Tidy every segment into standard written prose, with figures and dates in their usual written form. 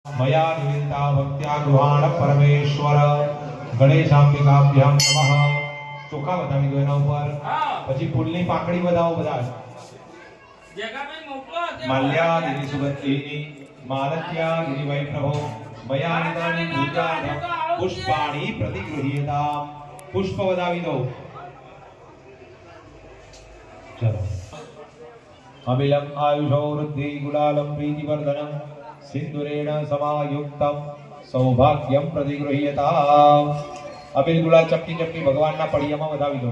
मया निवेदिता भक्त्या गृहाण परमेश्वर गणेशांबिकाभ्यां नमः। ચોખા બતાવી દો એના ઉપર, પછી ફૂલની પાંખડી બતાવો બધા. માલ્યા ગિરી સુગંધિની માલત્યા ગિરી વૈપ્રભો મયા નિદાની પૂજાર્થમ પુષ્પાણી પ્રતિગૃહ્યતામ. પુષ્પ બતાવી દો. ચલો. અમિલમ આયુષો વૃદ્ધિ ગુલાલમ પ્રીતિવર્ધનમ સિંદુરેણ સમાયુક્તમ સૌભાગ્યમ પ્રતિગૃહ્યતામ. અબીલ ગુલાલ ચપટી ચપટી ભગવાનના પડિયામાં વધાવી દો.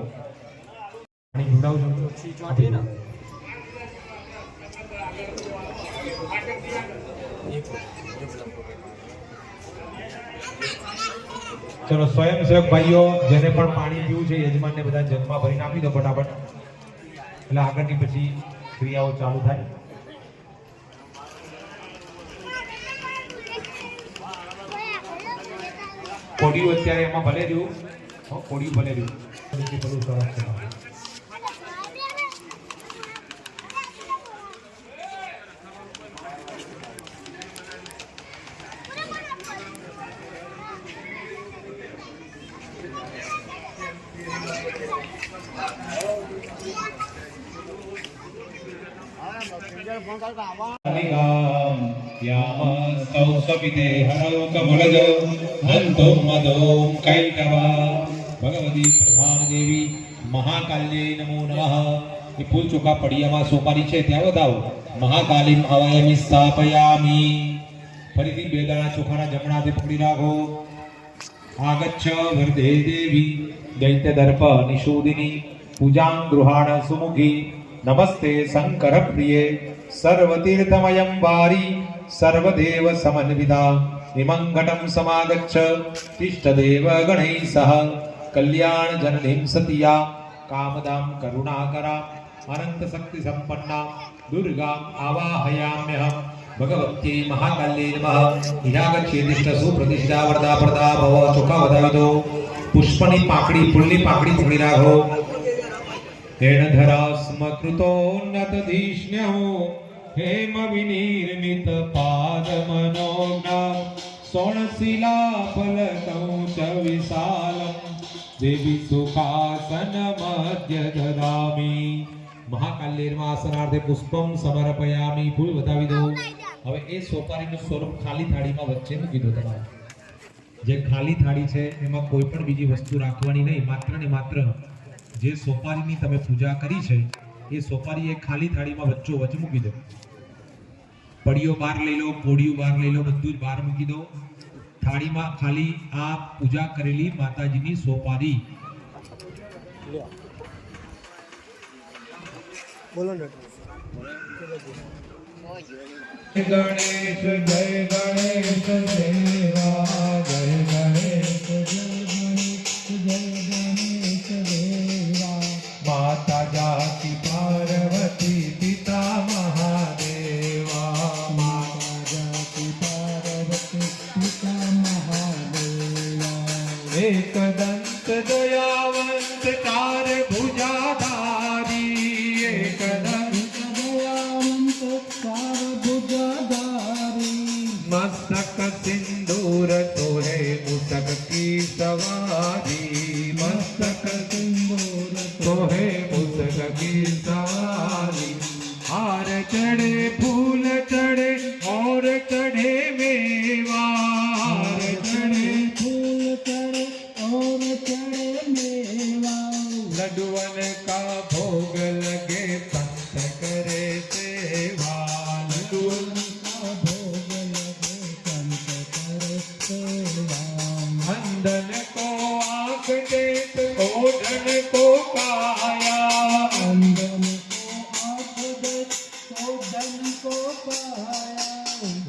ચલો સ્વયંસેવક ભાઈઓ જેને પણ પાણી પીવું છે યજમાનને બધા જગમાં ભરીને આપી દો ફટાફટ, એટલે આગળની પછી ક્રિયાઓ ચાલુ થાય. કોડિયું અત્યારે એમાં ભલે રહ્યું, કોડિયું ભલે રહ્યું. ભગવતી પ્રધાન દેવી મહાકાલ્યે નમો નમઃ. એ ફૂલ ચોખા પડિયામાં સોપારી છે ત્યાં વધાવો. મહાકાલીમ અવયમી સ્થાપયામી. ફરીથી બે દાણા ચોખાના જમણા હાથે પકડી રાખો. આગચ્છ વરદે દેવી દૈત્ય દર્પ નિષોદિની પૂજાં ગૃહાણ સુમુખી નમસ્તે શંકર પ્રિયે સર્વતીર્થમયં વારી સર્વદેવ સમન્વિતા વિમંગટમ સમાગચ્છ તિષ્ઠદેવ ગણૈः સહ કલ્યાણ જનનીં સતિયા કામદાં કરુણાકરા અનંત શક્તિ સંપન્ના દુર્ગાં આવાહયામ્યહં. ભગવત્यै મહાકાલ્યે નમઃ. હિરાગચ્છે તિષ્ઠ સુપ્રતિષ્ઠા વરદા પ્રદા ભવ. ચોખા વધાવી દો. પુષ્પની પાંખડી ફૂલની પાંખડી પકડી રાખો. હેણધરા સ્મકૃતોન્નતધિષ્ણ્યો हेम विनिर्मित पाद मनोज्ञ सोणशिला फलकं च विशालं देवी सुखासन मध्य ददामि. મહાકાલ્યમાં આસનાર્થે પુષ્પમ સમર્પયામિ. ફૂલ વધાવી દો. હવે એ સોપારીનું સ્વરૂપ ખાલી થાળીમાં વચ્ચે મૂકી દો. તમારે જે ખાલી થાળી છે એમાં કોઈ પણ બીજી વસ્તુ રાખવાની નહીં. માત્ર ને માત્ર જે સોપારીની તમે પૂજા કરી છે એ સોપારી એ ખાલી થાળીમાં વચ્ચો વચ્ચ મૂકી દો. પડીઓ બહાર લઈ લો, કોડિયું બહાર લઈ લો, બધું જ બહાર મૂકી દો. થાળીમાં ખાલી આ પૂજા કરેલી માતાજીની સોપારી. બોલો ને. ગણેશ જય ગણેશ દેવા જય ગણેશ જય ગણેશ જય ગણેશ દેવા. માતા જાતિ પાર્વતી પિતા મહાદેવા. માતા જાતિ પાર્વતી પિતા મહાદેવા. એક દંત દયાવંત ચાર ભુજાધારી. એક દંત દયાવંત ચાર ભુજાધારી. મસ્તક સિંદૂર સોહે મુસક કી સવારી. મસ્તક સિંદૂર સોહે મુસક કી સવારી. हार चढ़े फूल चढ़े और चढ़े मेवा. हार चढ़े फूल चढ़े और चढ़े मेवा. लड्डुअन का भोग लगे संत करे सेवा. लड्डुअन का भोग लगे संत करे सेवा. अंधन को आँख दे तो ओढ़न को काया. अंधन को पाया.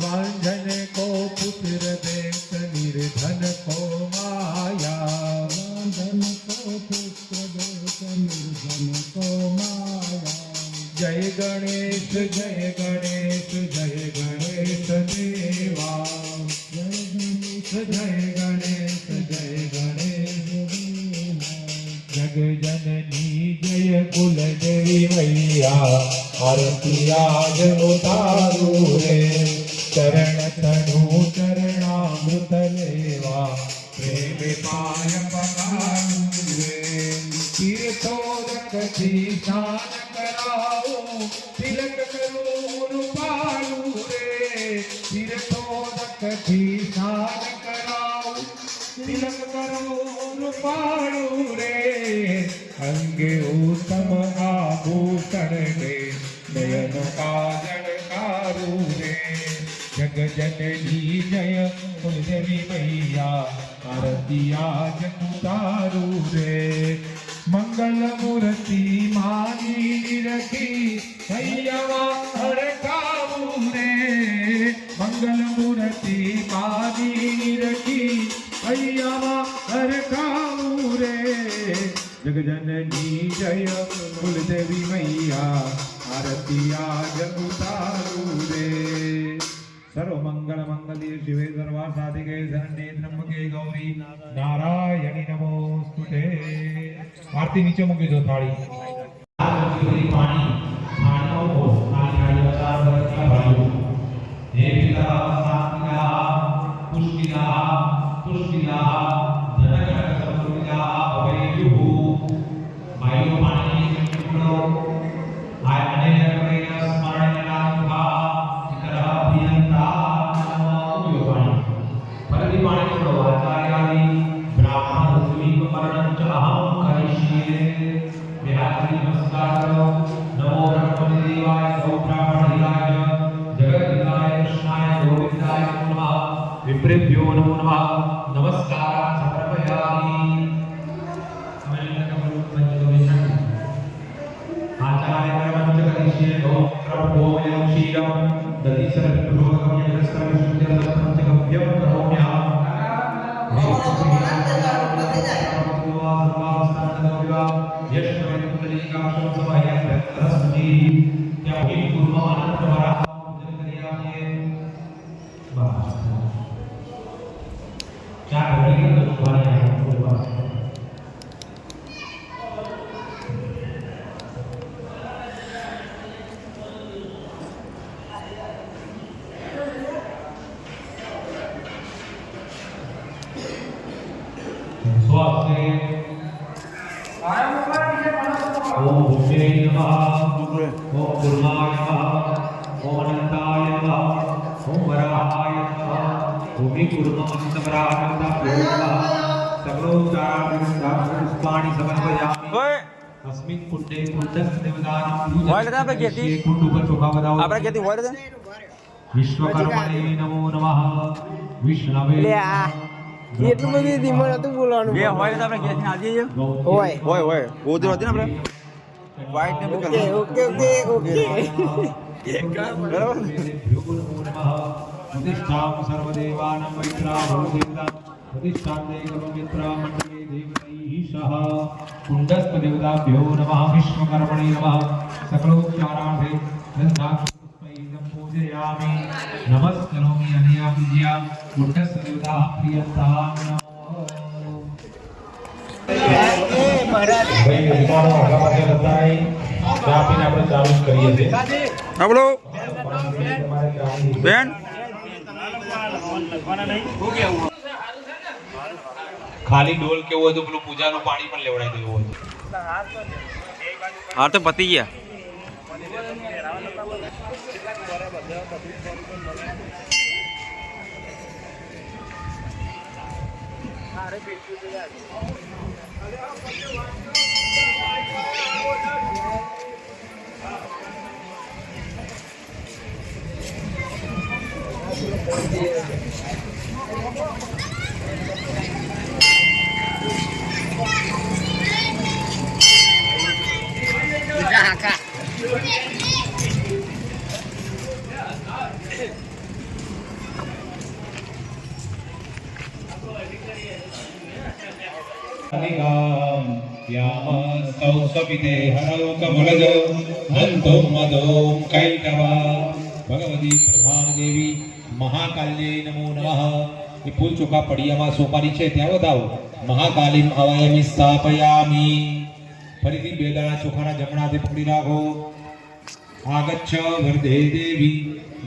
वांझन को पुत्र देत निर्धन को माया. वांझन को पुत्र देत निर्धन को माया. जय गणेश जय गणेश जय गणेश देवा. जय गणेश जय गणेश जय गणेश देवा. जग जननी जय कुल देवी मैया. आरती आज उतारू रे चरण तनु तलेवा प्रेमे पाय पकारू रे तीर्थोदक थी शान कराओ तिलक करो रूपालू रे तीर्थोदक थी शान कराओ तिलक करो रूपालू रे अंगे उत्तम आभूषण रे नयन काजल कारू रे जग जननी जय कुलदेवी मैया आरतिया जगुतारू रे मंगल मूर्ति मानी रखी मैया हड़काऊ रे मंगल मूर्ति मानी रखी मैया हड़काऊ रे जग जननी जय कुलदेवी मैया आरतिया जगुतारू रे सर्व मंगल मंगले शिवे सर्वा साधिके शरण्ये त्र्यंबके गौरी नारायणी नमोस्तुते। आरती नीचे मूकी दो थाली पानी थालियों को थाली बता रखा भाइयों हे पिता सात्विका पुष्टिका तुष्टिका धनकर समृद्धिका भवेयुः भाइयों पानी नीचे मूको आय अनेक प्रकार स्मरण नामका चित्रा अभियंता नमो योगानि परदि पानी छोड़ो आचार्यादि ब्राह्मण ऋषि वर्णन च अहम करिष्ये व्याधि नमस्कार करो नमो ब्रह्मणि देवाय गौ ब्राह्मण हिताय जगत हिताय कृष्णाय गोविंदाय नमः विप्रेभ्यो नमो नमः नमस्कार समर्पयामि आचार्य मंत्र करिष्ये ओम प्रभोयं शीलम दधिसर प्रभोगम यस्त्र विशुद्धं पंचगव्यं करोम्यहम् ओम भूषे नमः ओम कुर्माय नमः ओम अनंताय नमः ओम वराहाय नमः ओम कुर्मन्तवराहनताभ्यो नमः सकलोच्चारणं पुष्पाणि समर्पयामि अस्मिन् कुंडे कुंडस्देवतानां पूजनं कुंड ऊपर चोखा बताओ આપણે કેતી હોય રે विश्वकर्मणे नमो नमः विष्णवे લે આ એટલું બધું ધીમો નતું બોલવાનું બે હોય તો આપણે કેથી આજે હોય ઓદર હતી ને આપણે વાઈટ ને ઓકે ઓકે ઓકે બરાબર प्रतिष्ठां सर्वदेवानां मैत्राभूतेन्द्र प्रतिष्ठान्ते करो मित्रामण्डले देवतैः सह कुण्डस्थ देवताभ्यो नमः विश्वकर्मणे नमः सकलोच्चारार्थे गन्धाक्षपुष्पैः पूजयामि नमस्करोमि अनया पूज्या कुण्डस्थ देवता प्रियन्तां नमो भाई विचारो આગા પાછળ બતાઈ ચા પીને આપણે ચાલુ કરીએ છીએ હા બોલો બેન ખાલી ડોલ કેવું હતું પેલું પૂજાનું પાણી પણ લેવડાવી દેવું હતું હા તો પતી ગયા सौसपिते हरौ कमलज हंतो मदों कैटवा भगवती प्रधान देवी महाकाल्ये नमो नमः। ये फूल चोखा पड़ियाમાં સોપારી છે ત્યાં વધાવો મહાકાલીમ હવાયમિ સ્થાપયામિ। ફરીથી બે દાણા ચોખાના જમણા હાથે પકડી રાખો। આગચ્છ વરદે દેવી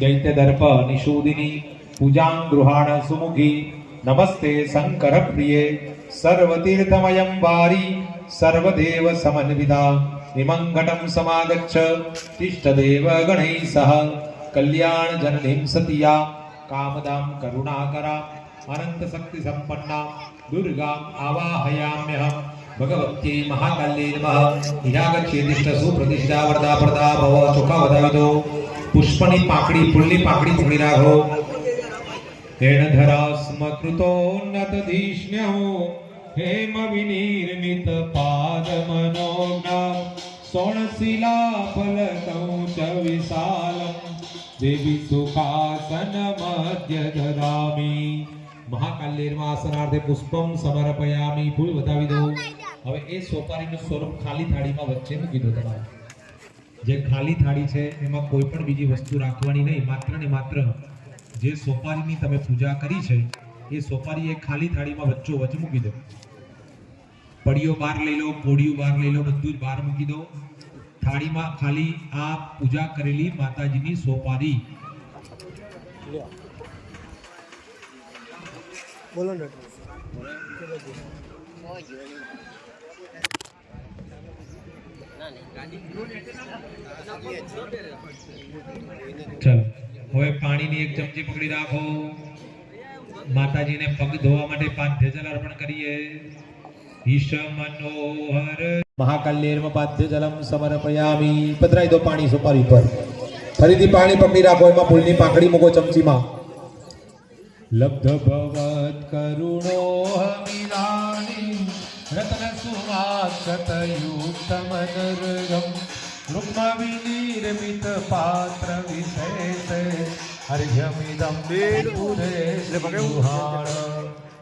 દૈત્ય દર્પ નિષોદિની પૂજાં ગૃહાણ સુમુખી નમસ્તે શંકર પ્રિયે સર્વતીર્થમયં વારી સર્વદેવ સમન્વિતા વિમંગટમ સમાગચ્છ તિષ્ઠદેવ ગણૈः સહ કલ્યાણ જનનીં સતિયા કામદાં કરુણાકરા અનંત શક્તિ સંપન્ના દુર્ગામ આવાહયામ્યહમ ભગવત્यै મહાકાલ્यै નમઃ હિરાગચ્છે તિષ્ઠ સુપ્રતિષ્ઠા વરદા પ્રદા ભવ ચોખા વધાવી દો પુષ્પની પાંખડી ફૂલની પાંખડી પકડી રાખો હેણ ધરાસ્મ કૃતોન્નત ધીષ્ણ્યો હેમ વિનિર્મિત પાદ મનોજ્ઞા સોણશિલા ફલકૌ ચ વિશાલમ દેવી સુખાસન મધ્ય દદામી મહાકાલ્યમાં આસનાર્થે પુષ્પમ સમર્પયામી ફૂલ વધાવી દો હવે એ સોપારીનું સ્વરૂપ ખાલી થાળીમાં વચ્ચે મૂકી દો તમારે જે ખાલી થાળી છે એમાં કોઈ પણ બીજી વસ્તુ રાખવાની નહીં માત્ર ને માત્ર જે સોપારીની તમે પૂજા કરી છે એ સોપારી એ ખાલી થાળીમાં વચ્ચો વચ્ચ મૂકી દો પડીઓ બહાર લઈ લો કોડિયું બહાર લઈ લો બધું જ બહાર મૂકી દો થાળીમાં ખાલી આ પૂજા કરેલી માતાજીની સોપારી બોલો ને ચલો હવે પાણીની એક ચમચી પકડી રાખો માતાજીને પગ ધોવા માટે પાદ્ય જલ અર્પણ કરીએ ઈશ મનોહર મહાકાલ્યેર્મ પાદ્ય જલમ સમર્પયામી પધરાઈ દો પાણી સુપારી પર ફરીથી પાણી પકડી રાખો એમાં ફૂલની પાંખડી મૂકો ચમચીમાં લબ્ધ ભવત કરુણો હમિરાણી રત્ન સુવાસત યુક્ત મનરગમ રૂક્મ વિનિર્મિત પાત્ર વિશેષે હર્યમિદં વેદુરેશ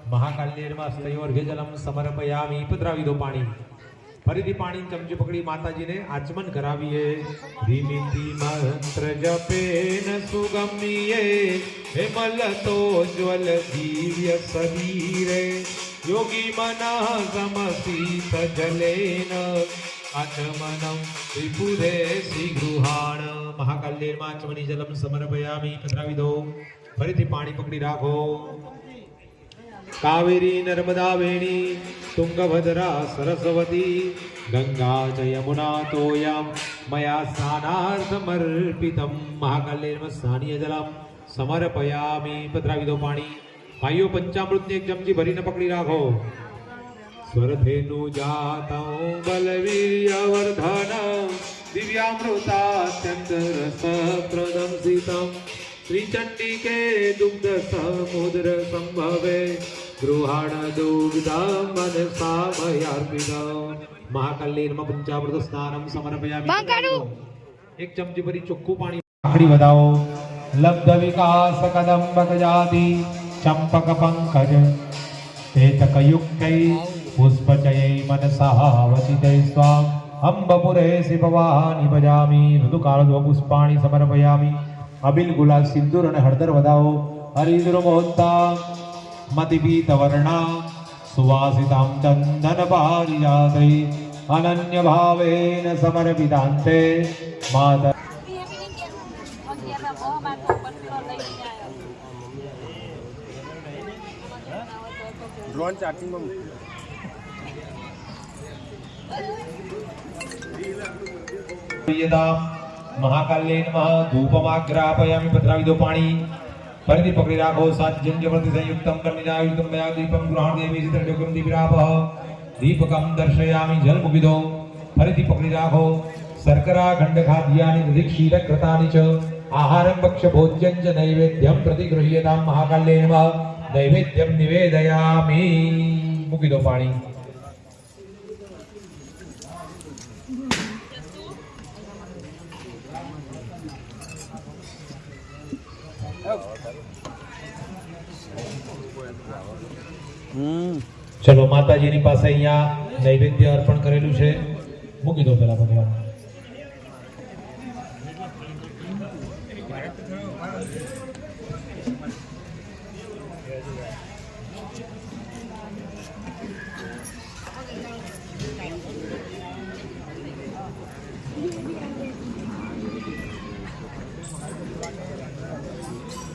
મહાકાલ્યેર્મ સ્તયોર્ઘ્ય જલમ સમર્પયામી પધરાવી દો પાણી ફરીથી પાણી ચમચી પકડી માતાજીને આચમન કરાવીએ ધીમીતિ મંત્ર જપેન સુગમ્યે હેમલતો જ્વલ દિવ્ય શરીરે યોગી મનઃ સમસીત જલેન આચમનમ ત્રિપુરે શ્રી ગૃહાણ મહાકાલ્યેર્મ આચમની જલમ સમર્પયામી પધરાવી દો ફરીથી પાણી પકડી રાખો કાવેરી નર્મદા વેણી તુંગભદ્રા સરસ્વતી ગંગા ચ યમુના તોયમ મયા સ્નાનાર્થમર્પિતમ મહાકાલ્યેર્મ સ્નાનીય જલમ સમર્પયામિ પધરાવી દો પાણી ભાઈઓ પંચામૃતની એક ચમચી ભરીને પકડી રાખો સ્વરધેનુ જાતં બલવીર્યવર્ધન દિવ્યામૃતાત્યંત રસપ્રદં સિતમ શ્રીચંડિકે દુગ્ધ સમુદ્ર સંભવે ગૃહાણ દુગ્ધમ મનસામયાર્પિતમ મહાકાલ્યેર્મ પંચામૃત સ્નાનમ સમર્પયામિ એક ચમચી ભરી ચોખ્ખું પાણી આખડી વધાવો લબ્ધ વિકાસ કદંબ ગજાતિ ચંપક પંકજ તેતકયુક્તૈ પુષ્પચયૈ મનસા વચિતૈ સ્વામ અંબપુરે શિવવાહનિ ભજામિ ઋતુકાળો પુષ્પાણિ સમર્પયામિ અબિલ ગુલાલ સિંદૂર અને હળદર વધાવો હરિદ્રુમોત્તા મતિપીત વર્ણા સુવાસિતામ ચંદન પારિજાતૈ અનન્ય ભાવેન સમર્પિતાંતે માતા ડ્રોન ચાર્જિંગમાં મહાકાલ્યેન ધૂપમાગ્રાપયામિ પધરાવી દો પાણી ફરીથી પકડી રાખો સાજ્યંજ પ્રતિ સંયુક્તમ કર્મિનાયુક્તમ મયા દીપમ ગૃહાણ દેવી ચિત્રડોકમ દીપરાપઃ દીપકમ દર્શયામિ જલ મૂકી દો ફરીથી પકડી રાખો શર્કરા ખંડ ખાદ્યાની દધિ ક્ષીર કૃતાની ચ આહારમ ભક્ષ્ય ભોજ્યં ચ નૈવેદ્યમ પ્રતિગૃહ્યતામ મહાકાલ્યેન નૈવેદ્યમ નિવેદયામિ મૂકી દો પાણી ચલો માતાજીની પાસે અહીંયા નૈવેદ્ય અર્પણ કરેલું છે મૂકી દો પેલા ભગવાન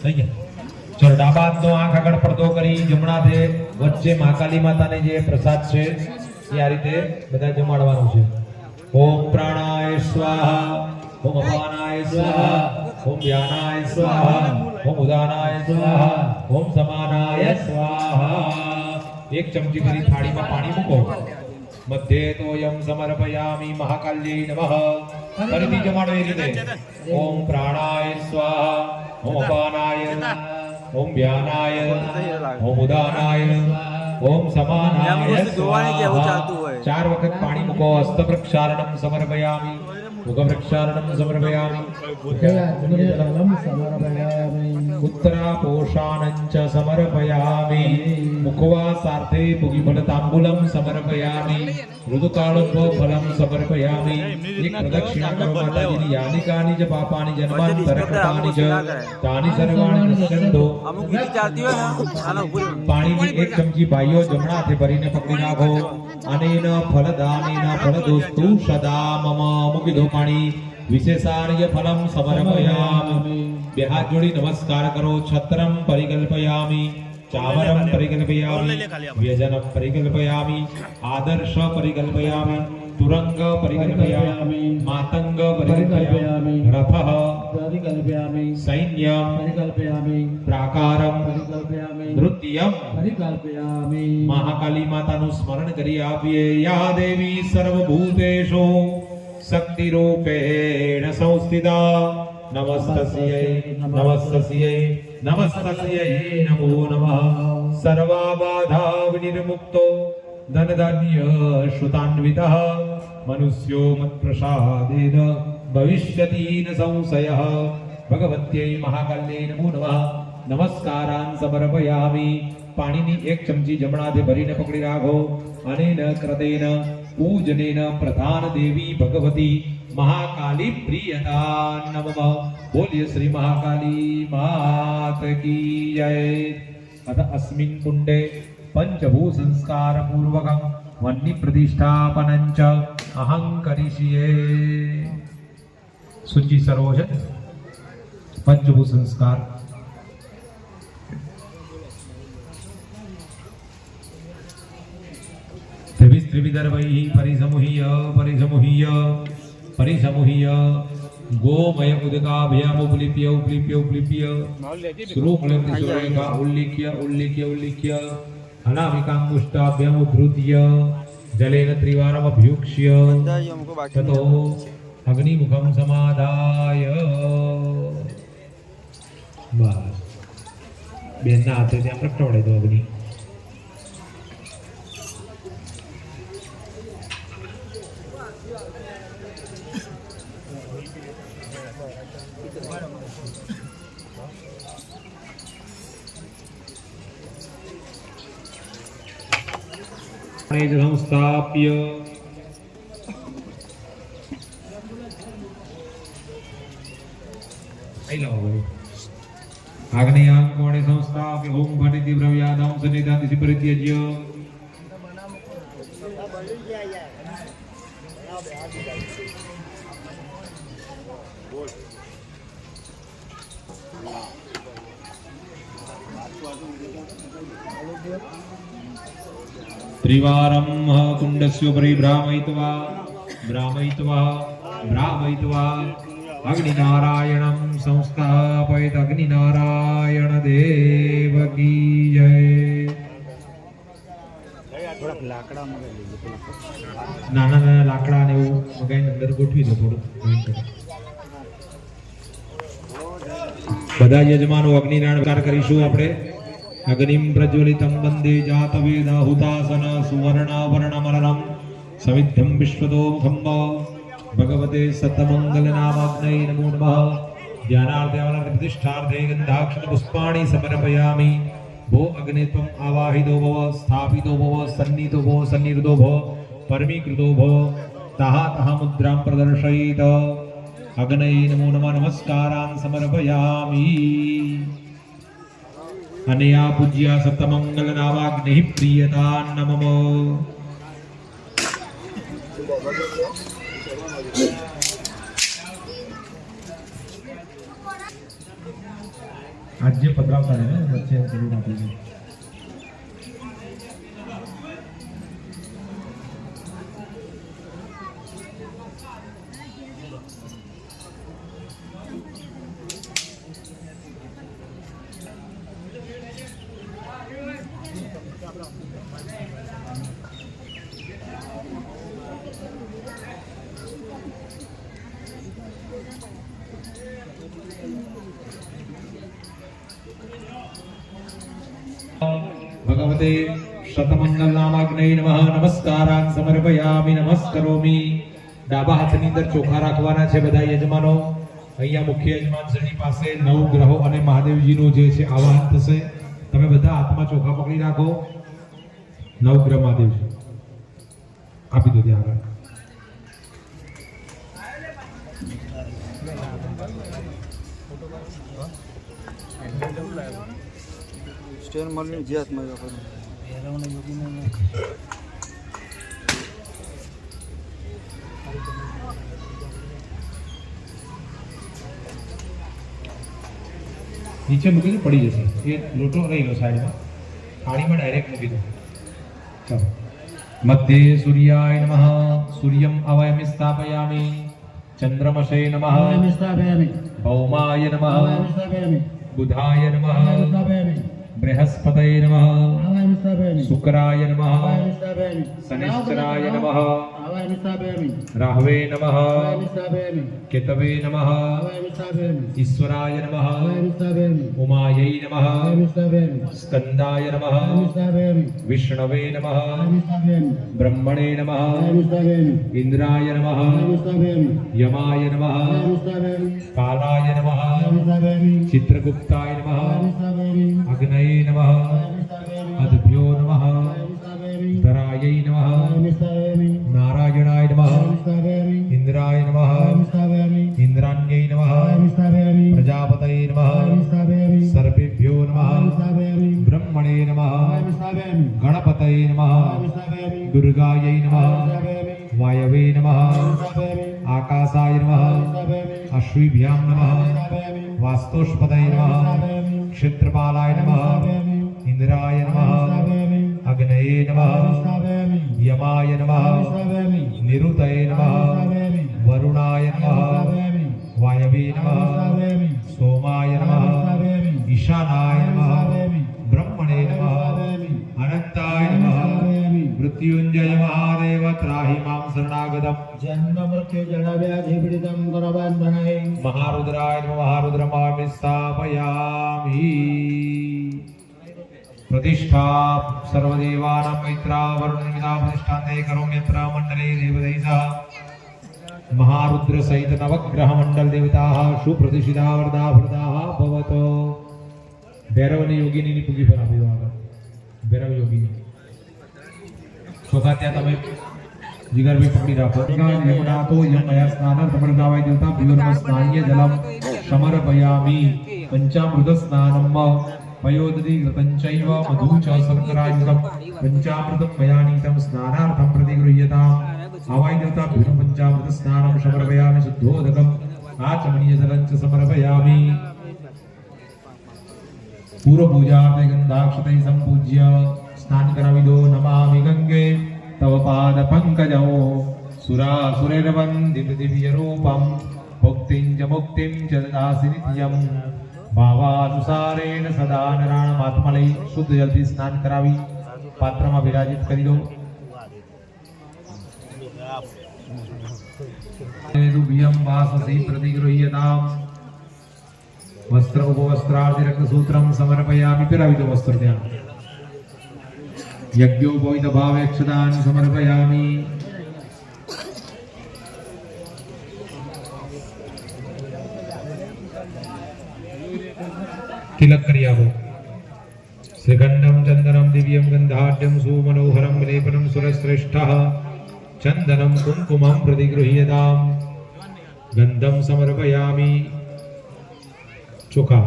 થઈ ગયા ચલો ડાબા હાથનો આંખ આગળ પડદો કરી જમણા હાથે વચ્ચે મહાકાલી માતાને જે પ્રસાદ છે એ આ રીતે બધા જમાડવાનું છે. ઓમ પ્રાણાય સ્વાહા, ઓમ અપાનાય સ્વાહા, ઓમ વ્યાનાય સ્વાહા, ઓમ ઉદાનાય સ્વાહા, ઓમ સમાનાય સ્વાહા. એક ચમચી ભરી થાળીમાં પાણી મૂકો. મધ્યે તોયમ સમર્પયામિ મહાકાલ્યે નમઃ. ફરીથી જમાડો એ રીતે. ઓમ પ્રાણાય સ્વાહા, ઓમ અપાનાય, ઓમ વ્યાનાય, ઓમ ઉદાનાય, ઓમ સમાનાય સ્વાહા. 4 વખત પાણી મૂકો. હસ્ત પ્રક્ષાલનમ સમર્પયામિ, મુખ પ્રક્ષાલનમ સમર્પયામિ, ઉત્તરાપોષાનંચ સમર્પયામિ, મુખવાસાર્થે મુગીફળ તાંબૂલમ સમર્પયામિ, ઋતુકાળોત્વ ફલમ સમર્પયામિ. એક પ્રદક્ષિણા કરો માતાજીની. યાની કાની જ પાપાની જન્માંતરકૃતાની જ તાની સર્વાણી નશ્યંતો. પાણીની એક ચમચી ભાઈઓ જમણા હાથે ભરીને પકડી રાખો. અનેન ફલદાનેન ફલદોસ્તુ સદા મમ. મૂકી દો પાણી. વિશેષાર્ય ફલમ સમર્પયામિ. બે હાથ જોડી નમસ્કાર કરો. છત્રમ પરિકલ્પયામિ, ચાવરમ પરિકલ્પયામિ, વ્યજનમ પરિકલ્પયામિ, આદર્શ પરિકલ્પયામિ, तुरंग परिकल्पयामि, मातंग परिकल्पयामि, रथः परिकल्पयामि, सैन्यं परिकल्पयामि, प्राकारं परिकल्पयामि, नृत्यं परिकल्पयामि. महाकाली माताનું સ્મરણ કરી આપીએ. યા દેવી સર્વભૂતેષુ શક્તિરૂપેણ સંસ્થિતા. નમસ્તસ્यै નમસ્તસ્यै નમસ્તસ્यै નમો નમઃ. સર્વાબાધા વિનિર્મુક્તો धनधान्य श्रुतान्वितः मनुष्यो मत्प्रसादेन भविष्यति न संशयः. भगवत्यै महाकाल्यै नमो नमः. नमस्कारान् समर्पयामि. पाणीनी एक चमची जमणा हाथे भरीने पकड़ी राखो. अनेन कृतेन पूजनेन प्रधान देवी भगवती महाकाली प्रियता नमः. बोलिए श्री महाकाली मात की जय. अथ अस्मिन् कुंडे पंचभू संस्कार पूर्वकं वन्नी प्रतिष्ठापनंच अहं करिष्ये. सुंजी सरोज पंचभू संस्कार. त्रिविधर्वैः परिसमुह्य परिसमुह्य परिसमुह्य गोमय उदकाभ्यामुपलिप्य उपलिप्य उपलिप्य श्रूमूलं सुरेखा उल्लिख्य उल्लिख्य उल्लिख्य अनामिकांगुष्टाभ्यामुद्धृत्य जलेन त्रिवारमभ्युक्ष्य ततो अग्निमुखं समादाय. बस बेनना हाथे ત્યાં પ્રગટાવડે દો અગ્નિ. संस्थाप्य आग्नेयां कोणे संस्थाप्य ओम भटिति ब्रव्यादां सनिधान दिशि परित्यज्य त्रिवारं कुंडस्योपरि भ्रामयित्वा भ्रामयित्वा भ्रामयित्वा अग्निनारायणं संस्थापयत. अग्निनारायण देव की जय. નાના નાના લાકડા ને એવું મગાઈને અંદર ગોઠવી દો. થોડું બધા યજમાનો અગ્નિનારાયણ કરીશું આપણે. अग्निं प्रज्वलितं वन्दे जातवेद हुतासन सुवर्णाभरणमरणं समिद्धं विश्वतोमुखं भगवते सतमङ्गलनामाग्नै नमो नमः. ध्यानार्थे प्रतिष्ठार्थे गन्धाक्षत पुष्पाणि समर्पयामि. भो अग्ने त्वम् आवाहितो भव, स्थापितो भव, सन्निहितो भव, सन्निहृतो भव, परमीकृतो भव. तः तः मुद्रां प्रदर्शयेत्. अग्नये नमो नमः. नमस्कारान् समर्पयामि. अनया पूज्या सप्तमंगल नावाग्नि प्रियता नमः. आज जे पधरावता है ना बच्चे जरूर आते हैं. भगवते शतमंगल नामाग्नय नमः नमस्कारान् समर्पयामि नमस्करोमि। ડાબા હાથની અંદર ચોખા રાખવાના છે બધા યજમાનો। અહીંયા મુખ્ય યજમાન શ્રીની પાસે નવ ગ્રહો અને મહાદેવજીનું જે છે આવાહન થશે। તમે બધા હાથમાં ચોખા પકડી રાખો। નવ ગ્રહ મહાદેવજી આપી દો ત્યાં આગળ। સ્ટેન મળીને જે હાથમાં नीचे મૂકી દો, પડી જશે। એ લોટો રહી લો સાઈડમાં, થાળીમાં ડાયરેક્ટ મૂકી દો। ચાલો। મધ્યે સૂર્યાય નમઃ સૂર્યમ અવયમિ સ્થાપયામિ। ચંદ્રમસે નમઃ ભૌમાય નમઃ બુધાય નમઃ બૃહસ્પતये નમઃ શુક્રાય નમઃ શનિશ્ચરાય નમઃ રાહવે નમઃ કેતવે નમઃ ઈશ્વરાય નમઃ ઉમાयै નમઃ સ્કંદાય નમઃ વિષ્ણવે નમઃ બ્રહ્મણે નમઃ ઇન્દ્રાય નમઃ યમાય નમઃ કાલાય નમઃ ચિત્રગુપ્તાય નમઃ અગ્નये નમઃ અદભ્યો નમઃ ધરાयै નમઃ નારાયણાય નમઃ ઇન્દ્રાય નમઃ ઇન્દ્રાણ્યై નમઃ પ્રજાપતये નમઃ સર્પેભ્યો નમઃ બ્રહ્મણે નમઃ ગણપતये નમઃ દુર્ગાयै નમઃ વાયવે નમઃ આકાશાય નમઃ અશ્વિભ્યામ નમઃ વાસ્તુષ્પતये નમઃ ક્ષેત્રપાલાય નમઃ ઇન્દ્રાય નમઃ અગ્નये નમઃ યમાય નમઃ નિરુતये નમઃ વરુણાય નમઃ વાયવે નમઃ સોમાય નમઃ ઈશાનાય નમઃ બ્રહ્મણે નમઃ અનંતાય નમઃ મૃત્યુંજય મહાદેવ ત્રાહિ મામ શરણાગતમ જન્મ મૃત્યુ જળ વ્યાધિ પીડિતમ કરબંધનૈ મહારુદ્રાય નમઃ મહારુદ્રમામિ સ્થાપયામિ। प्रतिष्ठा सर्वदेवानां मैत्रा वरुणविदा प्रतिष्ठान्ते करोम्यत्र मण्डले देवदैः महारुद्र सहित नवग्रह मंडल देवताः सुप्रतिष्ठिता वरदा वरदाः भवतो। भैरवनी योगिनी पूगी पर आप्यो આગળ ભૈરવ યોગીની ચોખા ત્યાં તમે જીગરભાઈ પકડી રાખો। યમુનાતો યમયા સ્નાન સમર્ગાવાય દેવતા પિયોર્મ સ્નાન્ય જલમ સમર્પયામિ પંચામૃત સ્નાનમ पयोदधि घृतञ्चैव मधु च शर्करायुक्तं पञ्चामृतं मया नीतं स्नानार्थं प्रतिगृह्यताम्। आवाय देवताभ्यो पञ्चामृत स्नानं समर्पयामि शुद्धोदकम् आचमनीयजलं च समर्पयामि। पूर्वपूजार्थे गन्धाक्षतैः सम्पूज्य स्नान करावि दो। नमामि गंगे तव पादपङ्कजौ सुरासुरैर्वन्दित दिव्यरूपं भुक्तिं च मुक्तिं च ददासि नित्यम्। भावानुसारेण सदा नराणाम आत्मा लई शुद्ध जलથી સ્નાન કરાવી પાત્રમાં વિરાજિત કરી દો। दुभ्यं वाससि प्रतिगृह्यताम्। वस्त्र उपवस्त्रार्धि रक्तसूत्रं समर्पयामि। पिरावि दो वस्त्र ત્યાં। यज्ञोपवीत भावेक्षदान् समर्पयामि। तिलक करियावो। श्रीगंधम चंदनम दिव्यम गंधाढ्यम सुमनोहरम लेपनम सुरश्रेष्ठः चंदनम कुंकुमं प्रतिगृह्यताम्। गंधम समर्पयामि। चोखा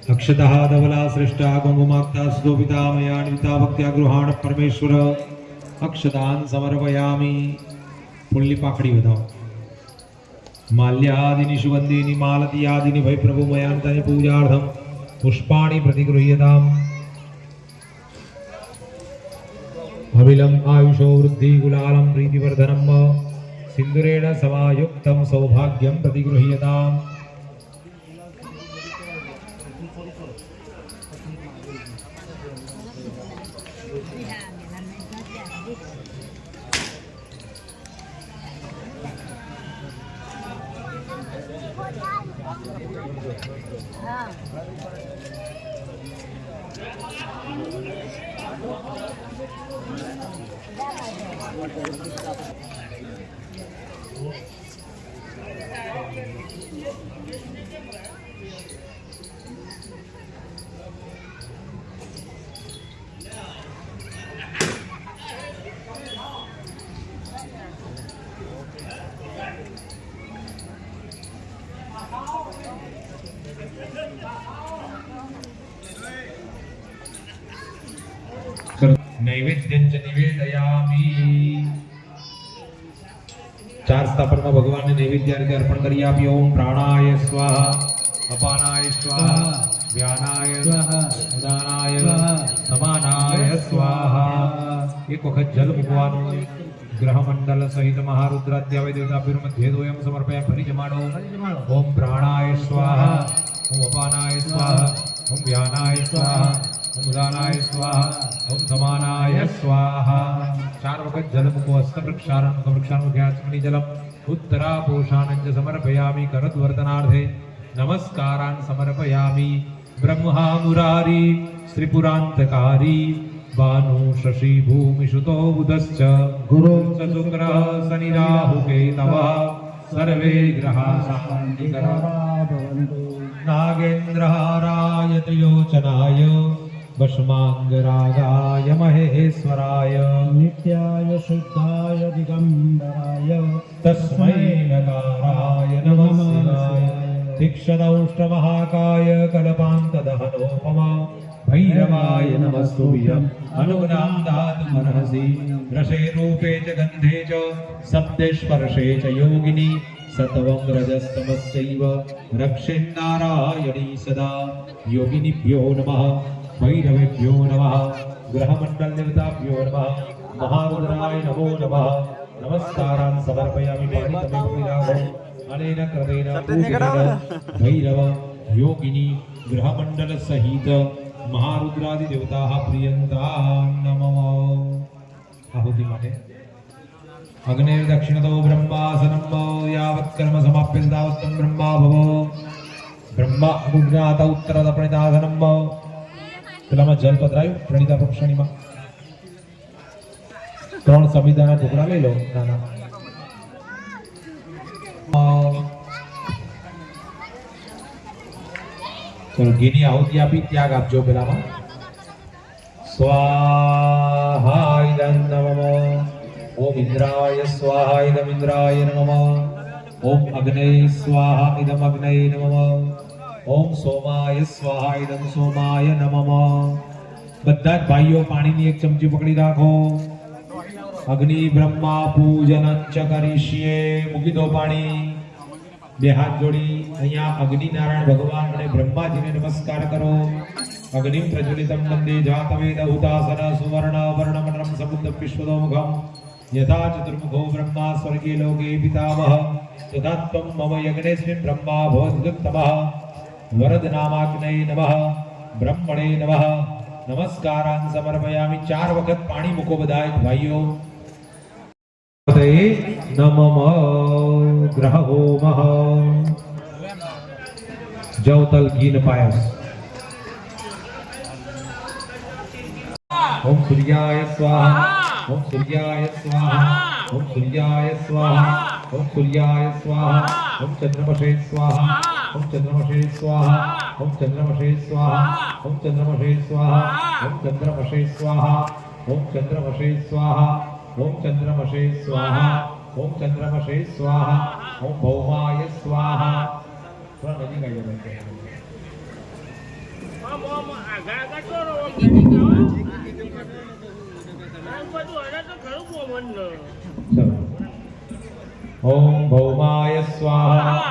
अक्षतः धवला श्रेष्ठा कुंकुमाक्ता सुशोभिता मया निमिता भक्त्या गृहाण परमेश्वर। अक्षतान् समर्पयामि। पुण्य पाखड़ी बताओ। माल्यादीनि सुगंधीनि मालतीयादीनि भय प्रभु मयान्तानि पूजार्थं पुष्पाणि प्रतिगृह्यताम्। अविलम् आयुषो वृद्धि गुलालं प्रीतिवर्धनं सिन्दूरेण समायुक्तं सौभाग्यं प्रतिगृह्यताम्। नैवेद्यं च निवेदयामि। चार स्थापन में भगवान ने नैवेद्य आ रीते अर्पण करी आप्यो। ओम प्राणाय स्वाहा, अपानाय स्वाहा, व्यानाय स्वाहा, उदानाय समानाय स्वाहा। एक वखत जल मूकवानुं। ग्रह मंडल सहित महारुद्राद्यावय देवताभ्यो मध्ये दोयम समर्पय फरी जमाडो। ओम प्राणाय स्वाहा, ओम अपानाय स्वाहा, ओम व्यानाय स्वाहा, ओम उदानाय स्वाहा, ओम समानाय स्वाहा। चार वखत जल मुको। हस्त प्रक्षालन मुख प्रक्षालन मुख्यात्मनि जलम उत्तरापोषाणं च समर्पयामि। करद्वर्धनार्थे नमस्कारान् समर्पयामि। ब्रह्मा मुरारी त्रिपुरान्तकारी भानु शशि भूमिसुतो बुधश्च गुरुं च शुक्रः शनि राहु केतवः सर्वे ग्रहाः शान्तिकराः भवन्तु। नागेन्द्रहाराय त्रिलोचनाय भस्मांगरागाय महेश्वराय नित्याय शुद्धाय दिगंबराय तस्मै नकाराय नमः शिवाय। तीक्ष्णौष्ट्रमहाकाय कल्पान्तदहनोपमा भैरवाय नमस्तुभ्यम्। अनुग्नां दातुमर्हसि रसे रूपे च गन्धे च शब्दे स्पर्शे च योगिनी सत्वं रजस्तमश्चैव रक्षेन्नारायणी सदा। योगिनीभ्यो नमः, भैरवेभ्यो नमः, ग्रहमण्डल देवताभ्यो नमः, महारुद्राय नमो नमः। नमस्कारान् समर्पयामि। पाणितमेव अनेन क्रमेण पूजितेन भैरव योगिनी ग्रहमण्डल सहित महारुद्रादि देवताः प्रियन्तां नमः। आहुति माटे अग्नेर दक्षिणतो ब्रह्मासनं यावत् कर्म समाप्यते तावत् तं ब्रह्मा भव। ब्रह्मा अग्नात उत्तरत प्रणितासनं પેલામાં જલ પધરાયું પ્રણીતા પક્ષણીમાં ત્રણ સંવિધાના ટુકડા લઈ લો નાના। ચલો ઘીની આહુતિ આપી ત્યાગ આપજો પેલામાં। સ્વાહા ઇદં નમઃ। ઓમ ઇન્દ્રાય સ્વાહા ઇદમ ઇન્દ્રાય નમઃ। ઓમ અગ્નય સ્વાહા ઇદમ અગ્નય નમઃ। ओम सोमाय स्वाहा इदं सोमाय नमः। બધા જ ભાઈઓ પાણીની એક ચમચી પકડી રાખો। અગ્નિ બ્રહ્મા પૂજનં ચ કરીષ્યે। મૂકી દો પાણી। બે હાથ જોડી અહીંયા અગ્નિ નારાયણ ભગવાન અને બ્રહ્માજીને નમસ્કાર કરો। અગ્નિ પ્રજ્વલિतं વંદે જાતવેદ હુતાસન સુવર્ણ વર્ણમંડलं સમુદ્ર વિશ્વદોમુખં यथा चतुर्मुखो ब्रह्मा स्वर्गे लोके पितामह तथा त्वं मम यज्ञेऽस्मिन् ब्रह्मा भवत्युत्तमः। वरदनामाग्नये नमः, ब्रह्मणे नमः। नमस्कारान् समर्पयामि। चार वखत पाणी मूको बधाय भाइयों। नमः ग्रह होमः। जवतल घीन पायस। ओम सूर्याय स्वाहा, ओम सूर्याय स्वाहा, ओम सूर्याय स्वाहा, ओम सूर्याय स्वाहा, ओम चंद्रमसे स्वाहा, ओम चंद्रमसे स्वाहा, ओम चंद्रमसे स्वाहा, ओम चंद्रमसे स्वाहा, ओम चंद्रमसे स्वाहा, ओम चंद्रमसे स्वाहा, ओम चंद्रमसे स्वाहा, ओम चंद्रमसे स्वाहा, ओम भौमाय स्वाहा। थोड़ा नजीक आइए बैठे। ओम भौमाय स्वाहा,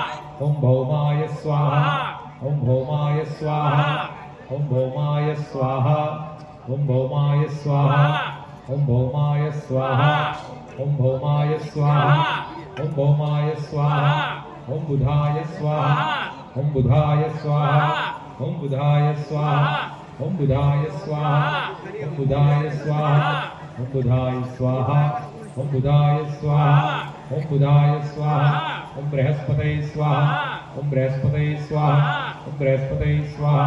ओम भौमाय स्वाहा, ओम भौमाय स्वाहा, ओम भौमाय स्वाहा, ओम भौमाय स्वाहा, ओम भौमाय स्वाहा, ओम भौमाय स्वाहा, ओम भौमाय स्वाहा, ओम बुधाय स्वाहा, ओम बुधाय स्वाहा, ओम बुधाय स्वाहा, ओम बुधाय स्वाहा, ओम बुधाय स्वाहा, ओम बुधाय स्वाहा, ओम बुधाय स्वाहा, ओम बुधाय स्वाहा, ओम बृहस्पतये स्वाहा, ओम बृहस्पतये स्वाहा, ओम बृहस्पतये स्वाहा,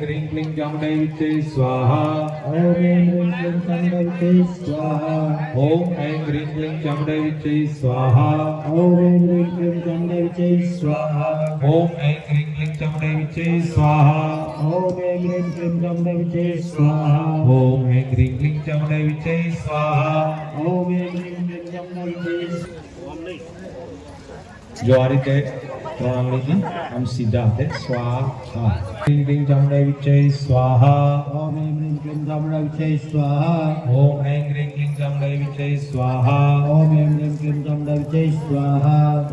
ह्रीं क्लीं चामुण्डाय विच्चे स्वाहा ओम ऐं ह्रीं क्लीं चामुण्डाय विच्चे स्वाहा ओम ऐं ह्रीं क्लीं चामुण्डाय विच्चे स्वाहा ओम ऐं ह्रीं क्लीं चामुण्डाय विच्चे स्वाहा ओम ऐं ह्रीं क्लीं चामुण्डाय विच्चे स्वाहा ओम ऐं ह्रीं क्लीं चामुण्डाय विच्चे स्वाहा ओम ऐं ह्रीं क्लीं चामुण्डाय विच्चे स्वाहा ओम ऐं ह्रीं क्लीं चामुण्डाय विच्चे जो आ રીતે ત્રણ આંગળીથી આમ સીધા હાથે સ્વાહા ह्रीं क्लीं चामुण्डाय विच्चे स्वाहा ओम ऐं ह्रीं क्लीं चामुण्डाय विच्चे स्वाहा ओम ऐं ह्रीं क्लीं चामुण्डाय विच्चे स्वाहा ओम ऐं ह्रीं क्लीं चामुण्डाय विच्चे स्वाहा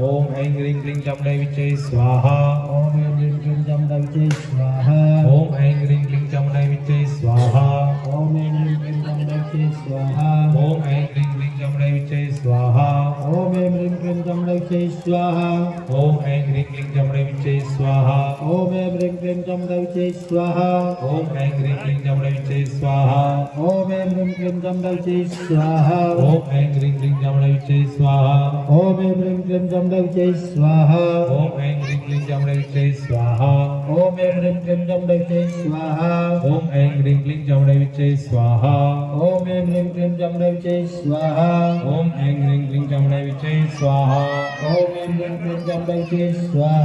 ओम ऐं ह्रीं क्लीं चामुण्डाय विच्चे स्वाहा ओम ऐं ह्रीं क्लीं चामुण्डाय विच्चे स्वाहा ओम ऐं ह्रीं क्लीं चामुण्डाय विच्चे स्वाहा ओम ऐं ह्रीं क्लीं चामुण्डाय विच्चे स्वाहा ओम ऐं ह्रीं क्लीं चामुण्डाय विच्चे स्वाहा ओम ऐं ह्रीं क्लीं चामुण्डाय विच्चे स्वाहा ओम ऐं ह्रीं क्लीं चामुण्डाय विच्चे स्वाहा ओम ऐं ह्रीं क्लीं चामुण्डाय विच्चे स्वाहा ओम ऐं ह्रीं क्लीं चामुण्डाय विच्चे स्वाहा ओम ऐं ह्रीं क्लीं चामुण्डाय विच्चे स्वाहा ओम ऐं ह्रीं क्लीं चामुण्डाय विच्चे स्वाहा ओम ऐं ह्रीं क्लीं चामुण्डाय विच्चे स्वाहा ओम ऐं ह्रीं क्लीं चामुण्डाय विच्चे स्वाहा ओम ऐं ह्रीं क्लीं चामुण्डाय विच्चे स्वाहा ओम ऐं ह्रीं क्लीं चामुण्डाय विच्चे स्वाहा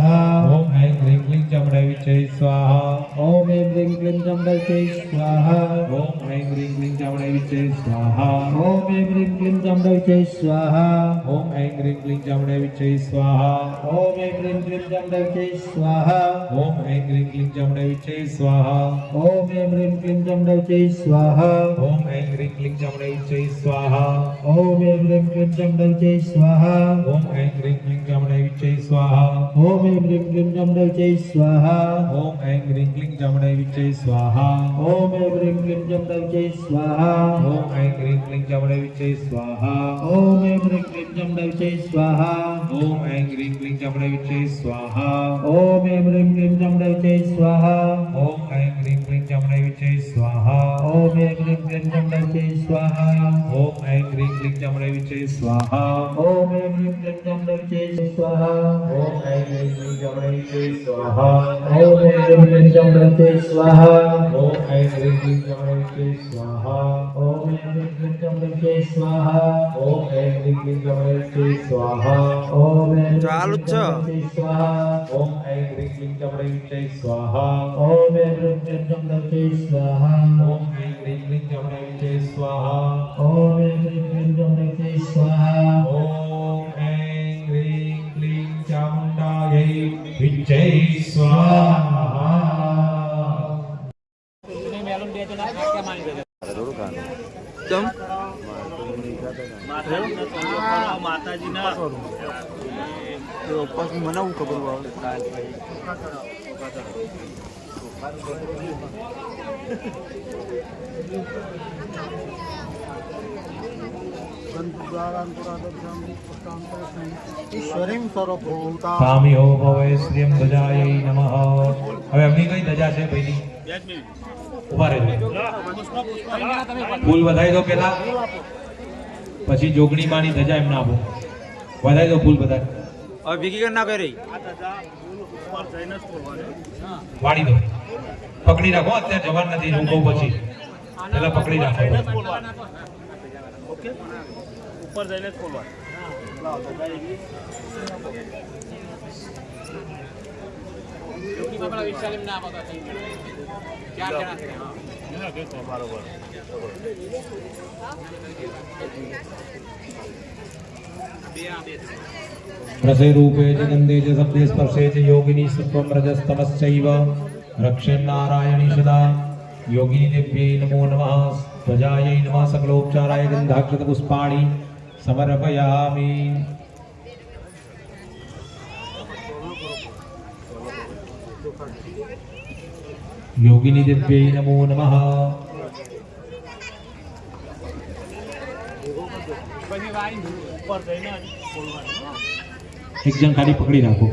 ओम ऐं ह्रीं क्लीं चामुण्डाय विच्चे स्वाहा ओम ऐं ह्रीं क्लीं चामुण्डाय विच्चे स्वाहा ओम ऐं ह्रीं क्लीं चामुण्डाय विच्चे स्वाहा ओम ऐं ह्रीं क्लीं चामुण्डाय विच्चे स्वाहा ओम ऐं ह्रीं क्लीं चामुण्डाय विच्चे स्वाहा ओम ऐं ह्रीं क्लीं चामुण्डाय विच्चे स्वाहा ओम ऐं ह्रीं क्लीं चामुण्डाय विच्चे स्वाहा ओम ऐं ह्रीं क्लीं चामुण्डाय विच्चे स्वाहा ओम ऐं ह्रीं क्लीं चामुण्डाय विच्चे स्वाहा ओम ऐं ह्रीं क्लीं चामुण्डाय विच्चे स्वाहा ओम ऐं ह्रीं क्लीं चामुण्डाय विच्चे स्वाहा ओम ऐं ह्रीं क्लीं चामुण्डाय विच्चे स्वाहा ओम ऐं ह्रीं क्लीं चामुण्डाय विच्चे स्वाहा ओम ऐं ह्रीं क्लीं चामुण्डाय विच्चे स्वाहा ओम ऐं ह्रीं क्लीं चामुण्डाय विच्चे स्वाहा ओम ऐं ह्रीं क्लीं चामुण्डाय विच्चे स्वाहा ओम ऐं ह्रीं क्लीं चामुण्डाय विच्चे स्वाहा ओम ऐं ह्रीं क्लीं चामुण्डाय विच्चे स्वाहा ओम ऐं ह्रीं क्लीं चामुण्डाय विच्चे स्वाहा ओम ऐं ह्रीं क्लीं चामुण्डाय विच्चे स्वाहा ओम ऐं ह्रीं क्लीं चामुण्डाय विच्चे स्वाहा ओम ऐं ह्रीं क्लीं चामुण्डाय विच्चे स्वाहा ओम ऐं ह्रीं क्लीं चामुण्डाय विच्चे स्वाहा ओम ऐं ह्रीं क्लीं चामुण्डाय विच्चे स्वाहा ओम ऐं ह्रीं क्लीं चामुण्डाय विच्चे स्वाहा ओम ऐं ह्रीं क्लीं चामुण्डाय विच्चे स्वाहा ओम ऐं ह्रीं क्लीं चामुण्डाय विच्चे स्वाहा ओम ऐं ह्रीं क्लीं चामुण्डाय विच्चे स्वाहा ओम ऐं ह्रीं क्लीं चामुण्डाय विच्चे स्वाहा ओम ऐं ह्रीं क्लीं चामुण्डाय विच्चे स्वाहा ओम ऐं ह्रीं ચાલુ જ છે क्लीं स्वाहा ओम ऐं ह्रीं क्लीं चामुण्डाय विच्चे स्वाहा ओम ऐं ह्रीं क्लीं चामुण्डाय विच्चे स्वाहा ओम ऐं ह्रीं क्लीं चामुण्डाय विच्चे स्वाहा ओम ऐं ह्रीं क्लीं चामुण्डाय विच्चे स्वाहा ओम ऐं ह्रीं क्लीं चामुण्डायै विच्चे स्वाहा તમ માતાજીના તો ઉપવાસ મનાવું ખબર આવે ઈશ્વરીમ સર્વભૂતા સ્વામીઓ ભવે શ્રીયમ ધજાयै નમઃ હવે એમની કઈ ધજા છે ભાઈની ઉભા રહેજો ફૂલ વધાઈ દો પેલા પછી જોગણી માની ધજા એમને આપો વધાઈ દો ફૂલ બધા હવે ભેગી કરી ના કરી વાળી દો પકડી રાખો અત્યારે જવાન નથી રૂકો પછી પેલા પકડી રાખો ઉપર જઈને જ ખોલવા બરોબર રસે રૂપે જગંદે ચ શબ્દે સ્પર્શે ચ યોગિની સત્વમ રજસ્તમશ્ચૈવ રક્ષેણ નારાયણી સદા યોગિની દેવ્યૈ નમો નમઃ ધજાयै નમઃ સકલોપચારાય ગંધાક્ષત પુષ્પાણિ સમર્પયામિ યોગિની દેવ્યૈ નમો નમઃ ઉપર જઈને ખોલવા એક જણ ખાલી પકડી રાખો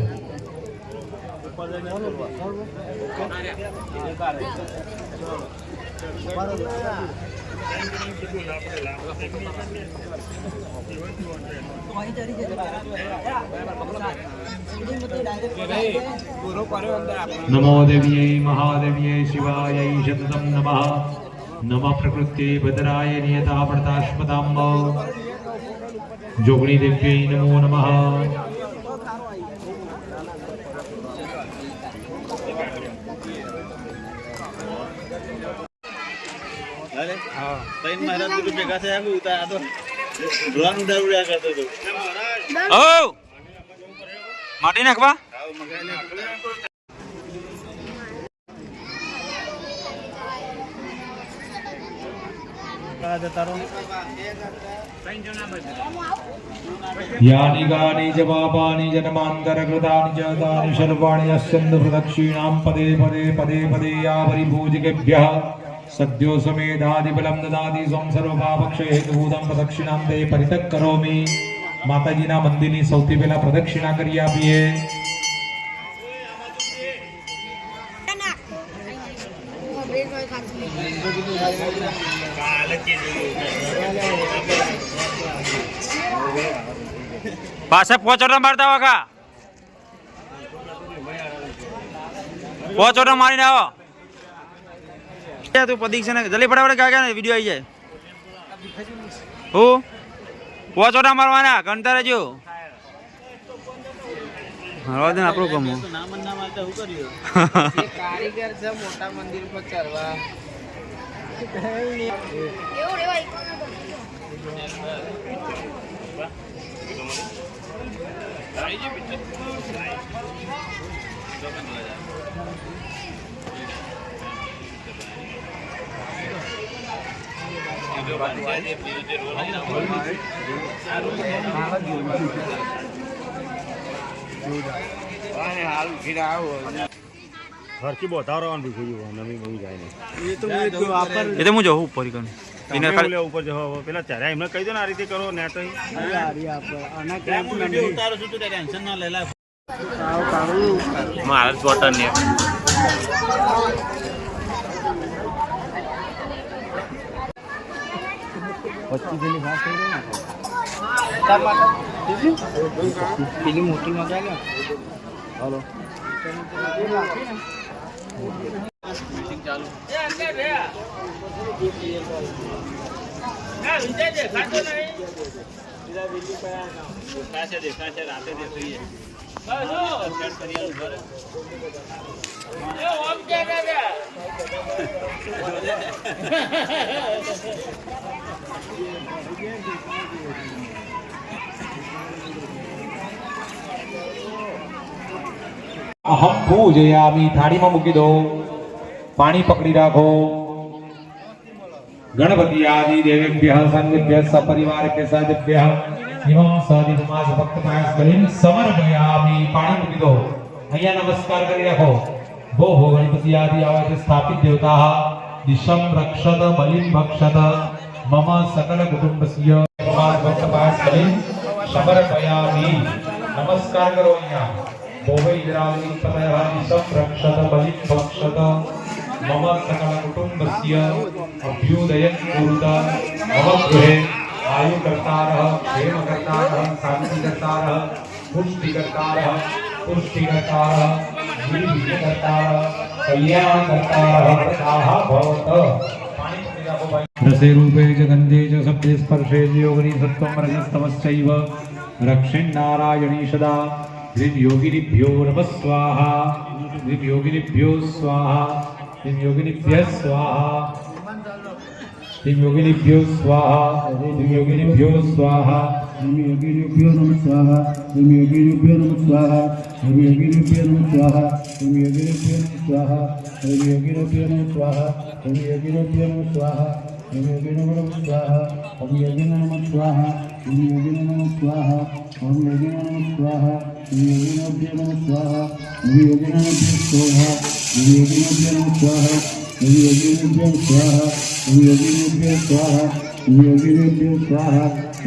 ઉપર જઈને ખોલવાનું. नमो देव्यै महादेव्यै शिवायै शततं नमः नमः प्रकृत्यै भद्राय नियता व्रताश्मताम्ब जोगणी देव्यै नमो नमः ત્રણ મહિના સુધી ભેગા થયા કે ઉતાર આ તો ડ્રોન ઉડાડ્યા કરતો હતો. ઓ માટી નાખવા यानि गानि च पापानि जन्मान्तरकृतानि च तानि सर्वाणि अस्यन्तु प्रदक्षिणां पदे पदे पदे पदे यावरिभूजिकेभ्यः सद्यो समेधादिबलं ददाति स्वं सर्वपापक्षय हेतुभूतं प्रदक्षिणां ते परितः करोमि માતાજીના મંદિરની સૌથી પહેલા પ્રદક્ષિણા કરી આપીએ. પાછા પોચોટા મારતા વખા પોચોટા મારીને આવો તું પદીક છે ને જલ્દી ફટાફટ કાકા વિડીયો આવી જાય હું પોચોટા મારવાના ગણતા રહેજો મારવા દે ને આપણું કમો નામ ના મારતા શું કર્યું? કારીગર છે મોટા મંદિર પર ચડવા હરકી બોતાવવાનું ભીખું નવી બહુ જાય ને એ તો હું જવું ઉપર કરું એને ખાલી ઉપર જવો પેલા ત્યારે એમને કહી દો ને આ રીતે કરો ને તો ઉતારો છું તું ટેન્શન ના લેલા મારા બોટલ ને પેલી મોટી મજા લે હાલો દેખાશે રાતે દેખાઈએ અહમ પૂજયામિ થાળીમાં મૂકી દો પાણી પકડી રાખો ગણપતિ આદિ દેવેભ્યઃ સંઘેભ્યઃ સપરિવાર કેસાદેભ્યઃ ઇમં સદિવમાસ ભક્ત પાયસ કરીને સમર્પયામિ પાણી મૂકી દો અહીંયા નમસ્કાર કરી રાખો ભો ભો ગણપતિ આદિ આવાજ સ્થાપિત દેવતા દિશમ રક્ષત બલિમ ભક્ષત મમ સકલ કુટુંબસ્ય ભક્ત પાયસ કરીને સમર્પયામિ નમસ્કાર કરો અહીંયા ભોવૈ વિરામની પતયહાનિ સંરક્ષત બલિં ભક્ષત મમ સકલ કુટુંબસ્ય અભ્યુદયં કુરુત મમ ગૃહે આયુ કર્તારઃ ક્ષેમ કર્તારઃ શાંતિ કર્તારઃ પુષ્ટિ કર્તારઃ પુષ્ટિ કર્તારઃ નિર્વિઘ્ન કર્તારઃ કલ્યાણ કર્તારઃ પ્રદાહ ભવત પાણી પી રાખો ભાઈ રસે રૂપે ચ ગંધે ચ શબ્દે સ્પર્શે ચ યોગની સત્વમ રજસ્તમશ્ચૈવ રક્ષિણ નારાયણી સદા ह्रीं योगिनिभ्यो नमः स्वाहा ह्रीं योगिनिभ्यो स्वाहा ह्रीं योगिनिभ्यः स्वाहा ह्रीं योगिनिभ्यो स्वाहा ह्रीं योगिनिभ्यो स्वाहा ह्रीं योगिनिभ्यो नमः स्वाहा ह्रीं योगिनिभ्यो नमः स्वाहा ह्रीं योगिनिभ्यो नमः स्वाहा ह्रीं योगिनिभ्यो नमः स्वाहा ह्रीं योगिनिभ्यो नमः स्वाहा ह्रीं योगिनिभ्यो नमः स्वाहा ह्रीं योगिनिभ्यो नमः स्वाहा ह्रीं योगिनिभ्यो नमः स्वाहा ह्रीं योगिनिभ्यो नमः स्वाहा ह्रीं योगिनिभ्यो नमः स्वाहा ह्रीं योगिनिभ्यो नमः स्वाहा ह्रीं योगिनिभ्यो स्वाहा ह्रीं योगिनिभ्यो नमः स्वाहा ह्रीं योगिनिभ्यो स्वाहा ह्रीं योगिनिभ्यो स्वाहा ह्रीं योगिनिभ्यो स्वाहा ह्रीं योगिनिभ्यो स्वाहा ह्रीं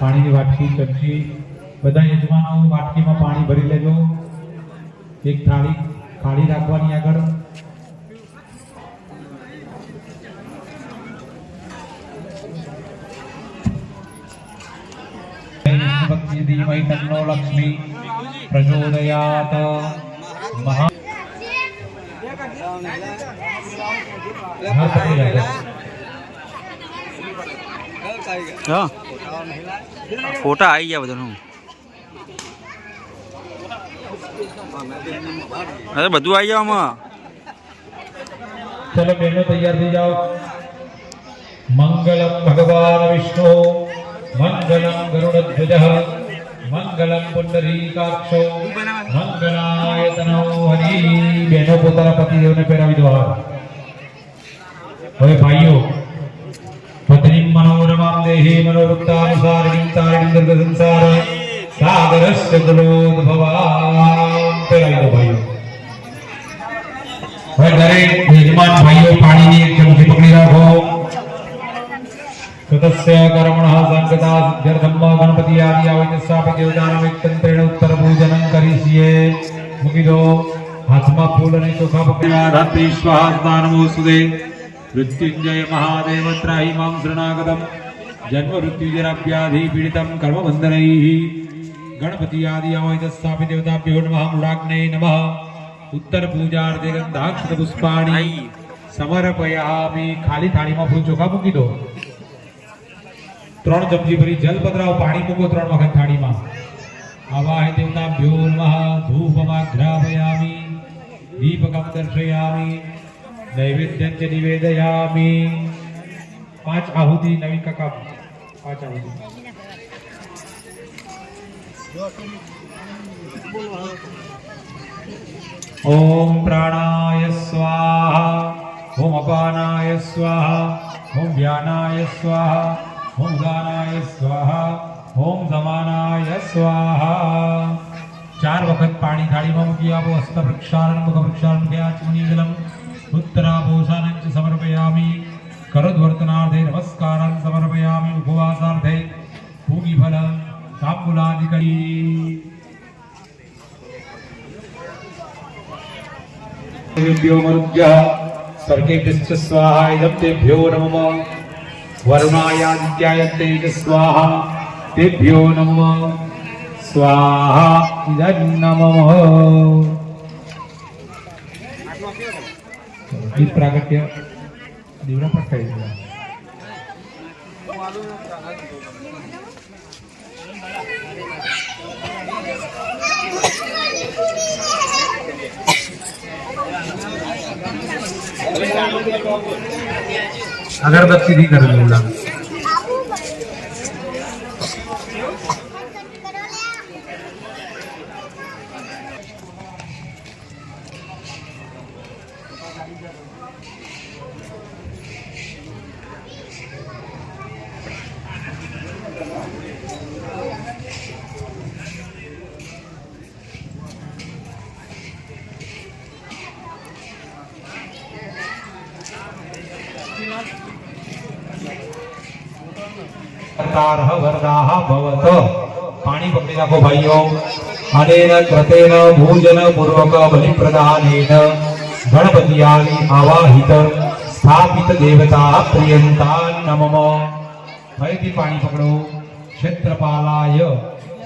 पानी की वाटकी चमची बधा यजमानो वाटकी में पानी भरी लेजो। एक थाली खाली राखवानी आगळ। भक्ति धीमहि तन्नो लक्ष्मी प्रचोदयात्। महा હા ફોટા આવી ગયા બધાનું અરે બધું આવી જાવ આમાં चलो बहनों तैयार थी जाओ। मंगलम भगवान विष्णु मंगलम गरुड़ध्वजः मंगलम पुंडरीकाक्षो मंगलाय तनो हरि। बहनों पोताना पतिदेव ने पहेरावी दो हार। હવે ભાઈઓ પત્ની મનોરમામ દેહી મનોરુક્તાનુસારિણીં તારિણીં દર્ગ સંસાર સાગરસ્ય જલોદ્ભવામ પહેરાવી દો ભાઈઓ। હવે દરેક યજમાન ભાઈઓ પાણીની એક ચમચી પકડી રાખો। તતસ્ય કર્મણઃ સંગતા સિદ્ધર્થમ ગણપતિ આદિ આવિત સ્થાપિત દેવતાનાં એકતંત્રેણ ઉત્તર પૂજનં કરીશીએ। મૂકી દો હાથમાં ફૂલ અને ચોખા પકડ્યા। રાત્રિ સ્વાહા સ્નાનમોસ્તુતે मृत्युंजय महादेव त्राहि मां शरणागतम जन्म मृत्युजराभ्याधि पीडितं कर्मबन्धनैः गणपति आदि आवाहित स्थापित देवताभ्यो नमः। मूढाग्नये नमः। उत्तर पूजार्थे गंधाक्षत पुष्पाणि समर्पयामि। खाली थाली में फूल चोखा मूकी दो। 3 चमची भरी जल पधराओ। पानी मूको 3 वखत थाली में। आवाहित देवताभ्यो नमः। धूपमाघ्रापयामि दीपकं दर्शयामि नैवेद्यं च निवेदयामि। 5 आहुति नवीन काका 5 आहुति। ओम प्राणाय स्वाहा ओम अपानाय स्वाहा ओम व्यानाय स्वाहा ओम उदानाय स्वाहा ओम समानाय स्वाहा। 4 वखत पानी थाली में मूकी आपो। हस्त प्रक्षालन मुख प्रक्षालन आचमनीगलम उत्तराभूषाणं च समर्पयामि। करद्वर्तनार्थे नमस्कारान् समर्पयामि। उपवासार्थे पूगीफल ताम्बूलादिकरी। तेभ्यो मरुद्भ्यः स्वर्गेभ्यश्च स्वाहा। इदं तेभ्यो नमः। वरुणायादित्याय तेज स्वाहा। तेभ्यो नमः स्वाहा। इदं नमः। गीत प्रागट्य દીવડા પર થઈ ગયા। अगरबत्ती भी कर लूंगा। कारः वरदाः भवत। पानी पकड़ी राखो भाइयों। अनेन कृतेन भोजन पूर्वक बलिप्रदानेन गणपति आदि आवाहित સ્થાપિત દેવતા પ્રિયંતા નમઃ. ફરીથી પાણી પકડો. ક્ષેત્રપાલાય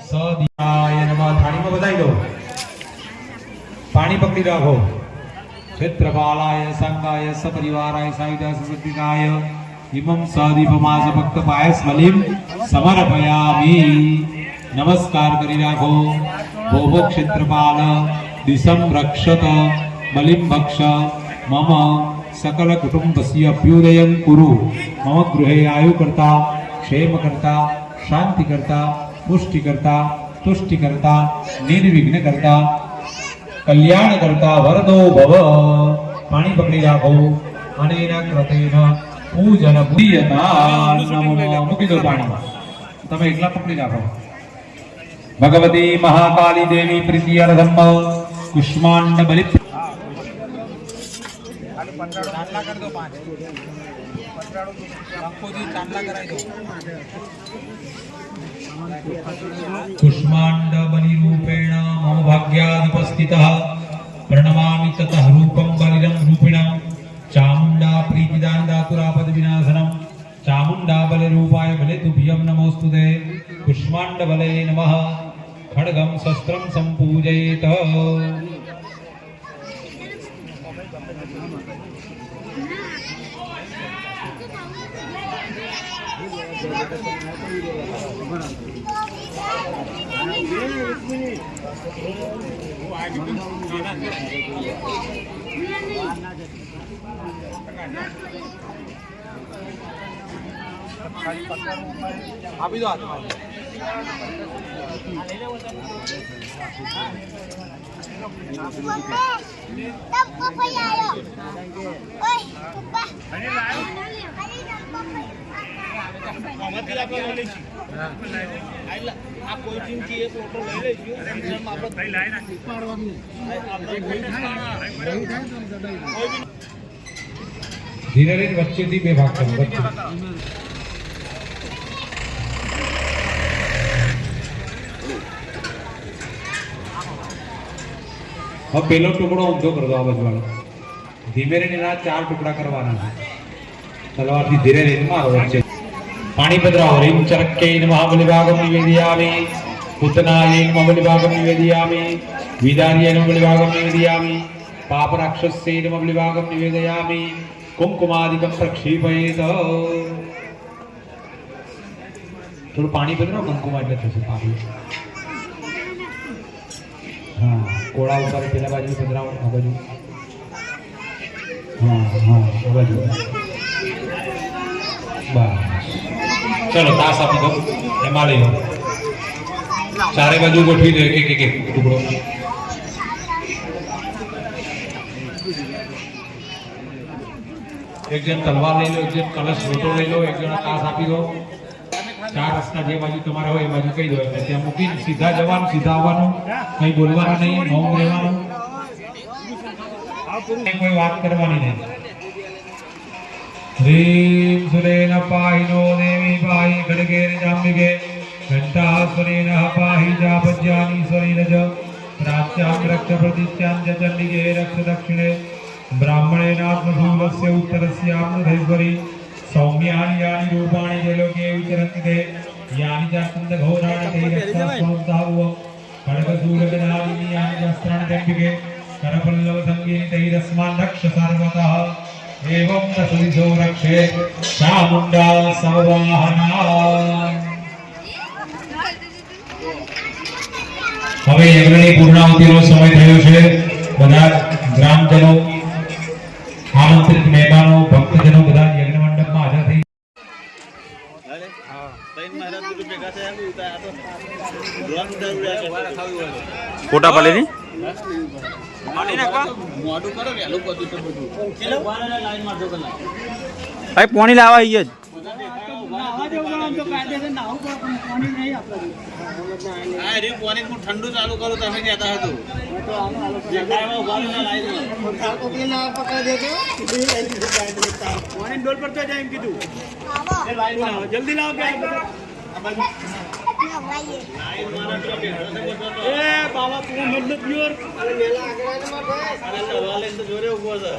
સદિયાય નમઃ. થાળીમાં બધાઈ દો. પાણી પકડી રાખો. ક્ષેત્રપાલાય સંગાય સપરિવારાય સાયુધાય સદિકાય ઇમં સદીપમાસ ભક્ત પાયસ બલિમ સમર્પયામિ. નમસ્કાર કરી રાખો. ભોભો ક્ષેત્રપાલ દિશમ રક્ષત બલિમ ભક્ષ મમ સકલ કુટુંબસ્ય અભ્યુદયં કુરુ. મમ ગૃહે આયુ કરતા ક્ષેમ કરતા શાંતિ કરતા પુષ્ટિ કરતા તુષ્ટિ કરતા નિર્વિઘ્ન કરતા કલ્યાણ કરતા વરદો ભવ. પાણી પકડી રાખો. અને એના કૃતેન પૂજન પ્રિયતા નમો. મૂકી દો પાણી. તમે એકલા પકડી રાખો. ભગવતી મહાકાલી દેવી પ્રીતિયર્થમ કુષ્માંડ બલિ કુષ્માંડ બલિ રૂપેણ મમ ભાગ્યાદુપસ્થિતઃ પ્रणमामि ततः रूपं बलिरं रूपिणं चामुण्डा प्रीतिदान दातुरापद विनाशनं चामुण्डा बलरूपाय बलितुभ्यं नमोस्तुते. कुष्माण्ड बले नमः. खड्गं शस्त्रं सम्पूजयेत्. આપી દો હાથમાં. ધીરે ધીરે વચ્ચેથી બે ભાગ કરો. વચ્ચે હવે પેલો ટુકડો ઊંધો કરી દો. આ બાજુ વાળો ધીમે રહીને એના 4 ટુકડા કરવાના છે. તલવારથી ધીરે રહીને મારો વચ્ચે. પાણી પધરાવો. રીમ ચરકે નમઃ બલિભાગમ નિવેદયામિ. પૂતનાય નમઃ બલિભાગમ નિવેદયામિ. વિદાર્ય નમઃ બલિભાગમ નિવેદયામિ. પાપ રાક્ષસ્ય નમઃ બલિભાગમ નિવેદયામિ. કુંકુમાદિકમ પ્રક્ષિપયેત. થોડું પાણી પધરાવો. કુંકુમા એટલે થશે પાપી. हाँ कोड़ा ऊपर पेला बाजू पधराओ. आ बाजू. हाँ हाँ आ बाजू. बस चलो तास आपी दो. एमां लई लो. चारे बाजू गोठवी दो. एक एक एक टुकड़ो. एक जन तलवार लई लो. एक जन कलश लोटो लई लो. एक जण तास आपी दो. 4 रस्ता जे बाजू તમારે હોય એ બાજુ કહી દો. એટલે ત્યાં મૂકીને સીધા જવાનું, સીધા આવવાનું. કંઈ બોલવાનું નહીં. મૌન રહેવાનું. કોઈ વાત કરવાની નહીં. ह्रीं सुरेण पाहिनो देवी पाहि खड्गेन जाम्बिके घण्टास्वरेण पाहि जापज्यानीश्वरेण च प्राच्यां रक्ष प्रतिष्ठां च चण्डिके रक्ष दक्षिणे ब्राह्मणेनात्मशूलस्य उत्तरस्यामृधेश्वरी सौम्यानि यानि रूपाणि जलोके विचरन्ति ते यानि चान्तघोराणि ते रक्षास्वंसाव खड्गशूलगदानि यानि शस्त्राणि दण्डिके करपल्लवसङ्गीनि तैरस्मान् रक्ष सर्वतः एवं तसुदिशो रक्षे चामुण्डा सवाहना. હવે યજ્ઞની પૂર્ણાહુતિનો સમય થયો છે. બધા ગ્રામજનો, આમંત્રિત મહેમાનો, ભક્તજનો બધા યજ્ઞ મંડપમાં હાજર થઈ. ફોટા પાડેલી ભાઈ પોણી લાવવા આવી જ ઠંડુ ચાલુ કરું તમે કહેતા હતું ડોલ પર જાય એમ કીધું જલ્દી લાવો બાબા તું મતલબ પ્યોર જોડે ઉભો છે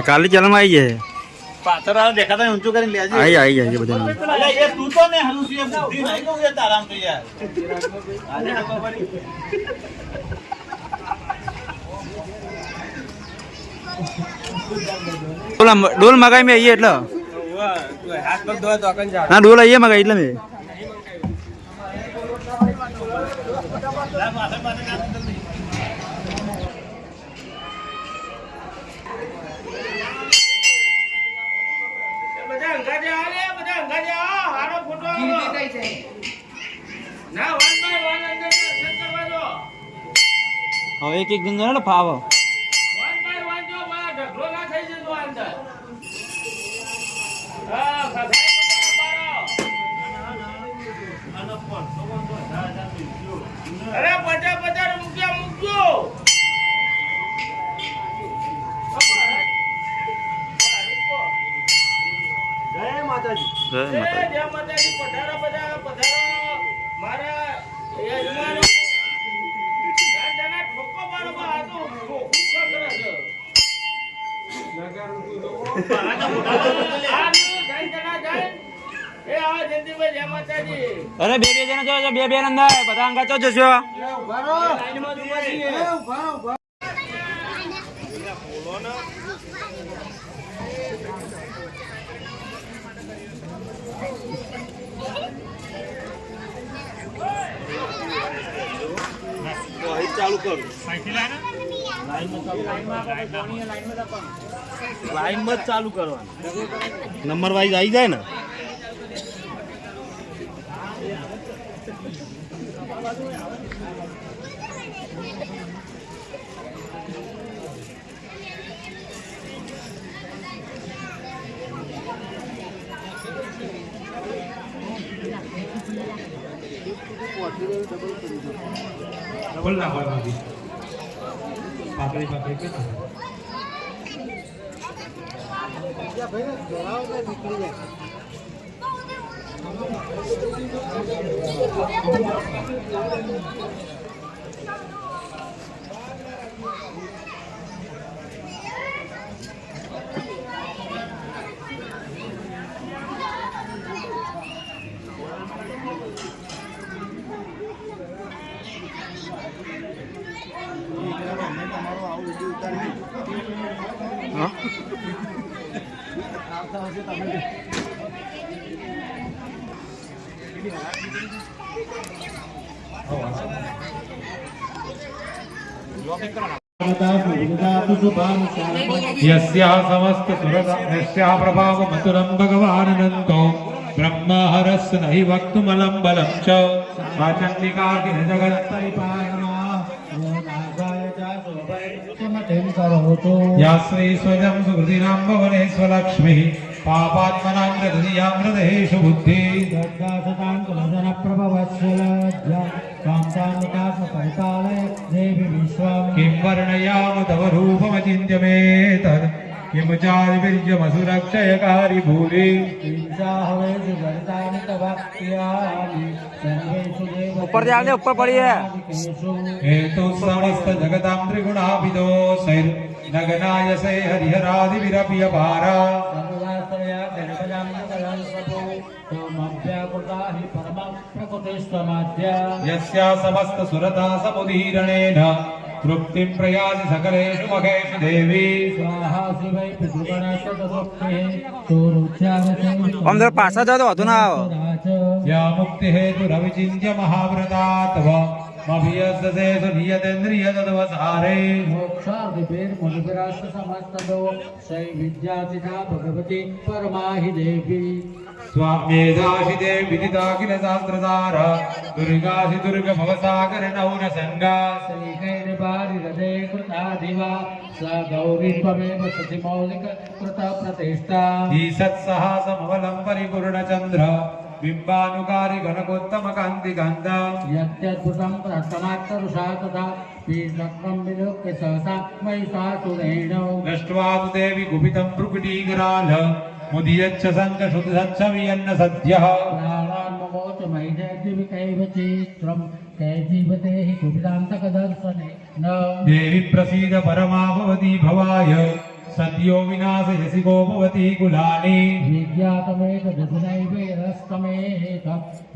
કાલી ચલમાં આવી જાય પાછળ આવે દેખાતા ઊંચું કરીને લેજે આવી જાય બધા અલ્યા યાર તું તો ને હાલું છે બુદ્ધિ નહીં કહું યાર તારામ તો યાર ડોલ મગાઈ મેં આવીએ એટલે હાથ પગ ધોવા તો અકન જા ના ડોલ આવીએ મગાઈ એટલે મેં બધા અંગાજે આલે બધા અંગાજે આ હારો ફોટો કીધી કઈ છે ના 1 બાય 1 અંદર દર્શન કરવા જો હવે એક એક જણ ને ફાવ 1 બાય 1 જો બા ઢગલો ના થઈ જતો અંદર હા ખસાઈ બારો અરે બધા બધા મૂક્યો જય માતાજી જય માતાજી પધારો બધા પધારો મારા યજમાનો જાના ઠોકો મારો બા આ તો ખૂબ કરે છે આ જય જના જય એ આ જયંતિભાઈ જય માતાજી અરે બે જણા જો બે અંદર બધા અંગા ચો જશો ઉભારો લાઈનમાં ઉભા છીએ ઉભા ચાલુ કરું લાઈનમાં જ ચાલુ કરવાનું નંબર વાઇઝ આવી જાય ને બોલ ના હોય મારી પાકડી કે यस्याः समस्त सुरस्याः प्रभाव मधुरं भगवानन्तो ब्रह्महरस्य नहि वक्तुमलं बलं च आचण्डिकार्तिः या श्री स्वयं सुकृतिनां भवने स्वलक्ष्मीः पापात्मनां हृदयां हृदयेषु बुद्धिः किं वर्णयाम तव रूपमचिन्त्यमेतत् किं चादिवीर्यमसुरक्षयकारि भूरि ऊपर जाओ दे ऊपर पड़ी है हेतु समस्त जगतां त्रिगुणाभिदोषैर्नगनाय से हरिहरादिभिरप्यपारा यस्या समस्त सुरता समुदीरणेन तृप्तिं प्रयाति सकलेषु मखेषु देवी हम जरा पासा जाओ तो अधु ना आओ या मुक्ति हेतु रविचिन्त्य महाव्रता तव मभियस्ते सुनियतेन्द्रिय तद्वसारे भगवती परमाहि देवी स्वामेधाशि देवी विदिता किल शास्त्रधार दुर्गासि दुर्ग भवसागर नौन संगा हृदय कृतादिवा स गौरी त्वमेव सतिमौलिक कृत प्रतिष्ठा ईसत्सहासमवलं परिपूर्णचन्द्र बिम्बानुकारी गणकोत्तम कान्ति गन्धा यद्यद्भुतं प्रथमात्तरुषा तथा पीतक्रं विलोक्य सहसा महिषासुरेण दृष्ट्वा तु देवी गुपितं भ्रुकुटीकराल मुदीयच्च शङ्खश्रुतिसच्छवियन्न सद्यः प्राणान् मोच महिषैर्दिविकैव चित्रं ते जीवते हि कुपिदान्तकदर्शने न देवी प्रसीद परमा भवती भवाय सद्यो विनाशयसि गोपवती कुलानि विज्ञातमेतदशनैवेरस्तमेक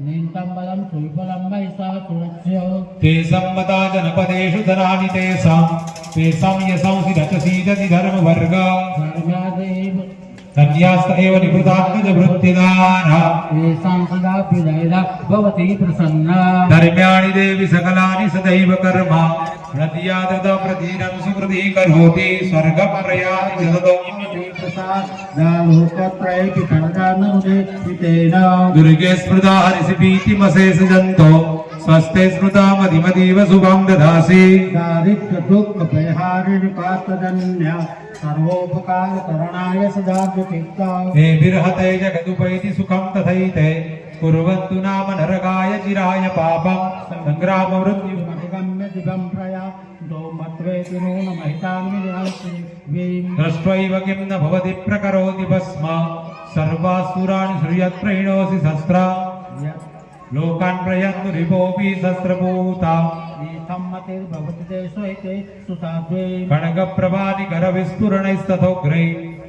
नीन्तं बलं सुविफलं वैसा सुरक्ष्य ते सम्मता जनपदेषु धनानि तेषां यशंसि रचसीदति धर्मवर्ग धर्म्यादेव कन्यास्त एव निवृत्तात्मजवृत्तिदानः येषां सदाभ्युदयदा भवति प्रसन्ना धर्म्याणि देवि सकलानि सदैव कर्म प्रतियादृत प्रतीरं सुकृति करोति स्वर्गपर्याति जगतो लोकत्रयेऽपि खड्गाननुदे पितेन दुर्गे स्मृता हरिषिभीतिमशेष जन्तो स्वस्ते स्मृता मदिमदीव शुभं ददासि दारिद्र्यदुःखभयहारिणिपातजन्य सर्वोपकारकरणाय सदा चित्ता ते विरहते जगदुपैति सुखं तथैते कुर्वन्तु नाम नरकाय चिराय पापं संग्राम मृत्यु अधिगम्य दिवं प्रया दोमत्वेति नूनमहितान्विनाशिवीं दृष्ट्वैव किं न भवति प्रकरोति भस्म सर्वासुराणि श्रूयत्प्रहिणोऽसि शस्त्रा लोकान् प्रयन्तु रिपोऽपि शस्त्रभूता सम्मतिर्भवति देशैते सुसाध्वे खड्गप्रभानिकरविस्फुरणैस्तथोग्रै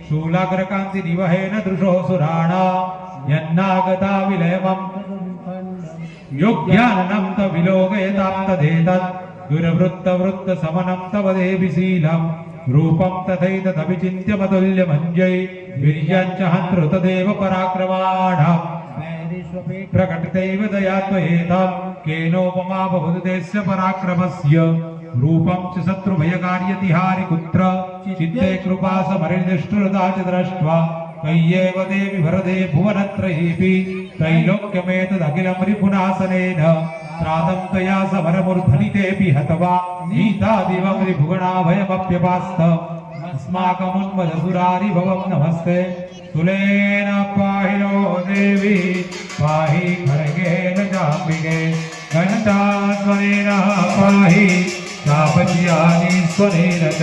शूलाग्रकान्तिनिवहेन दृशोऽसुराणा यन्नागता विलयमं योग्याननं तविलोकयतां तदेतत् दुर्वृत्तवृत्तसमनं तव देवि शीलं रूपं तथैतदविचिन्त्यमतुल्यमञ्जै वीर्यं च हन्तृ तदेव पराक्रमाणाम् प्रकटितैव दयात्वयेतां केनोपमा बहुदेस्य पराक्रमस्य रूपं च शत्रुभयकार्यतिहारि कुत्र चित्ते कृपा समरिनिष्ठुरता च दृष्ट्वा कय्येव देवि भरदे भुवनत्रयेऽपि त्रैलोक्यमेतदखिलं रिपुनासनेन त्रादं त्वया समरमूर्धनितेऽपि हतवा नीतादिवं रिभुगणाभयमप्यपास्त अस्माकमुन्मदसुरारिभवं नमस्ते तुलेन पाहि नो देवी पाहि खड्गेन चाम्बिके घण्टास्वनेन पाहि चापच्यानि स्वनेन च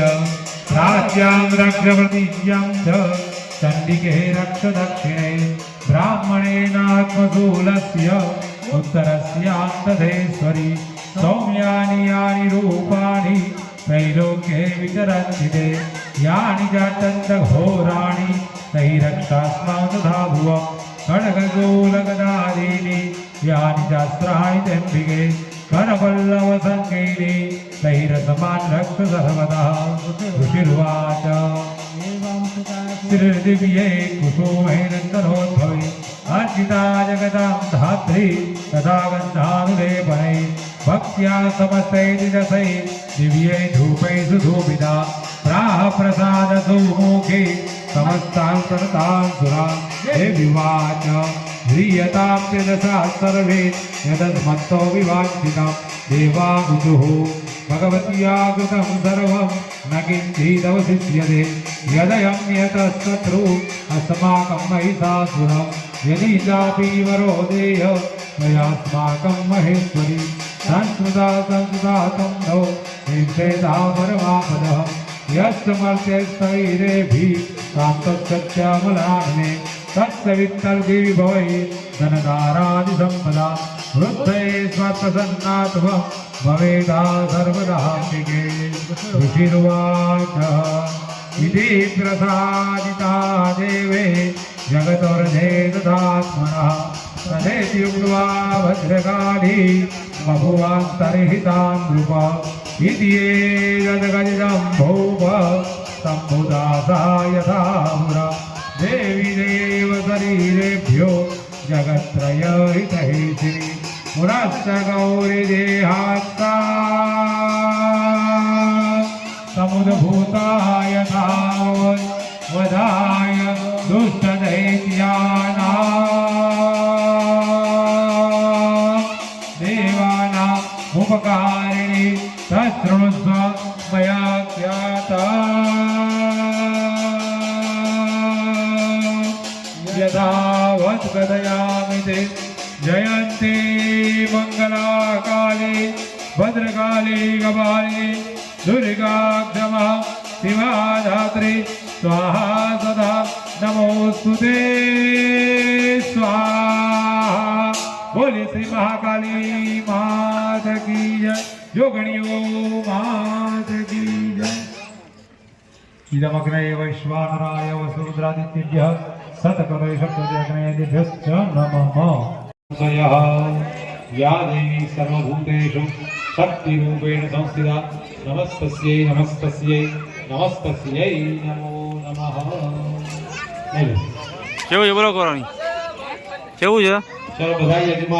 प्राच्यां रक्ष प्रतिज्ञं च चण्डिके रक्ष दक्षिणे ब्राह्मणेनात्मशूलस्य उत्तरस्यान्तधेश्वरि सौम्यानि यानि रूपाणि त्रैलोक्ये विचरन्ति ते यानि जातन्तघोराणि तैरक्षास्मां तथा भुवं खड्गगोलगदादीनि यानि शास्त्राणि तेऽम्बिके करपल्लवसङ्गैनि तैरसमान् रक्ष सर्वदा ऋषिर्वाच श्रीर्दिव्ये कुसुमैरन्दनोद्भवे अर्चिता जगतां धात्री तथा गन्धानुलेपनै भक्त्या समस्तैर्जसै दिव्यै धूपै सुधूपिता प्राह प्रसादसुमुखे समस्तां प्रणतां सुरां देव्युवाच ह्रियतां तेजसा सर्वे यदस्मत्तो विवाञ्छितं देवाहुजुः भगवत्या कृतं सर्वं न किञ्चिदवशिष्यते यदयं यतस्तत्रु अस्माकं महिषासुरं यदि चापि वरो देह मयास्माकं महेश्वरी संस्कृता तं नो निषेधा परमापदः यस्मर्त्यस्तैरेभिः कान्तश्चामलाग्ने तत्सवितर्देवि भवै धनधारादिसम्पदा वृद्धये स्वप्रसन्नात्वं भवेदा सर्वदा अम्बिके ऋषिर्वाच इति प्रसादिता देवे जगतोर्धे ददात्मनः तथेति उक्त्वा भद्रकाली बभुवान्तर्हितां नृपा इति एतद्गदितं भूप सम्भुदासा यथा पुरा देवी देव शरीरेभ्यो जगत्त्रयहितैषिणी पुनश्च गौरीदेहात्ता समुद्भूताय तावत् वधाय दुष्टदैत्यानां देवानाम् उपकारिणी तच्छृणुस्व मया ज्ञाता यथावत् कथयामि ते जयन्ती मङ्गलाकाली भद्रकाली कपाली दुर्गा क्षमा शिवा धात्री स्वाहा सदा नमोऽस्तु ते स्वाहा બોલે શ્રી મહાકાલી માત કી જય યોગણીઓ માત કી જય ઇદમગ્નય વૈશ્વાનરાય વસુરુદ્રાદિત્યેભ્યઃ સતકરોય શબ્દજગ્નયેભ્યશ્ચ નમઃ સંયઃ યા દેવી સર્વભૂતેષુ શક્તિરૂપેણ સંસ્થિતા નમસ્તસ્यै નમસ્તસ્यै નમસ્તસ્यै નમો નમઃ. કેવું છે બોલો કરવાની કેવું છે ચલો બધા યજમાન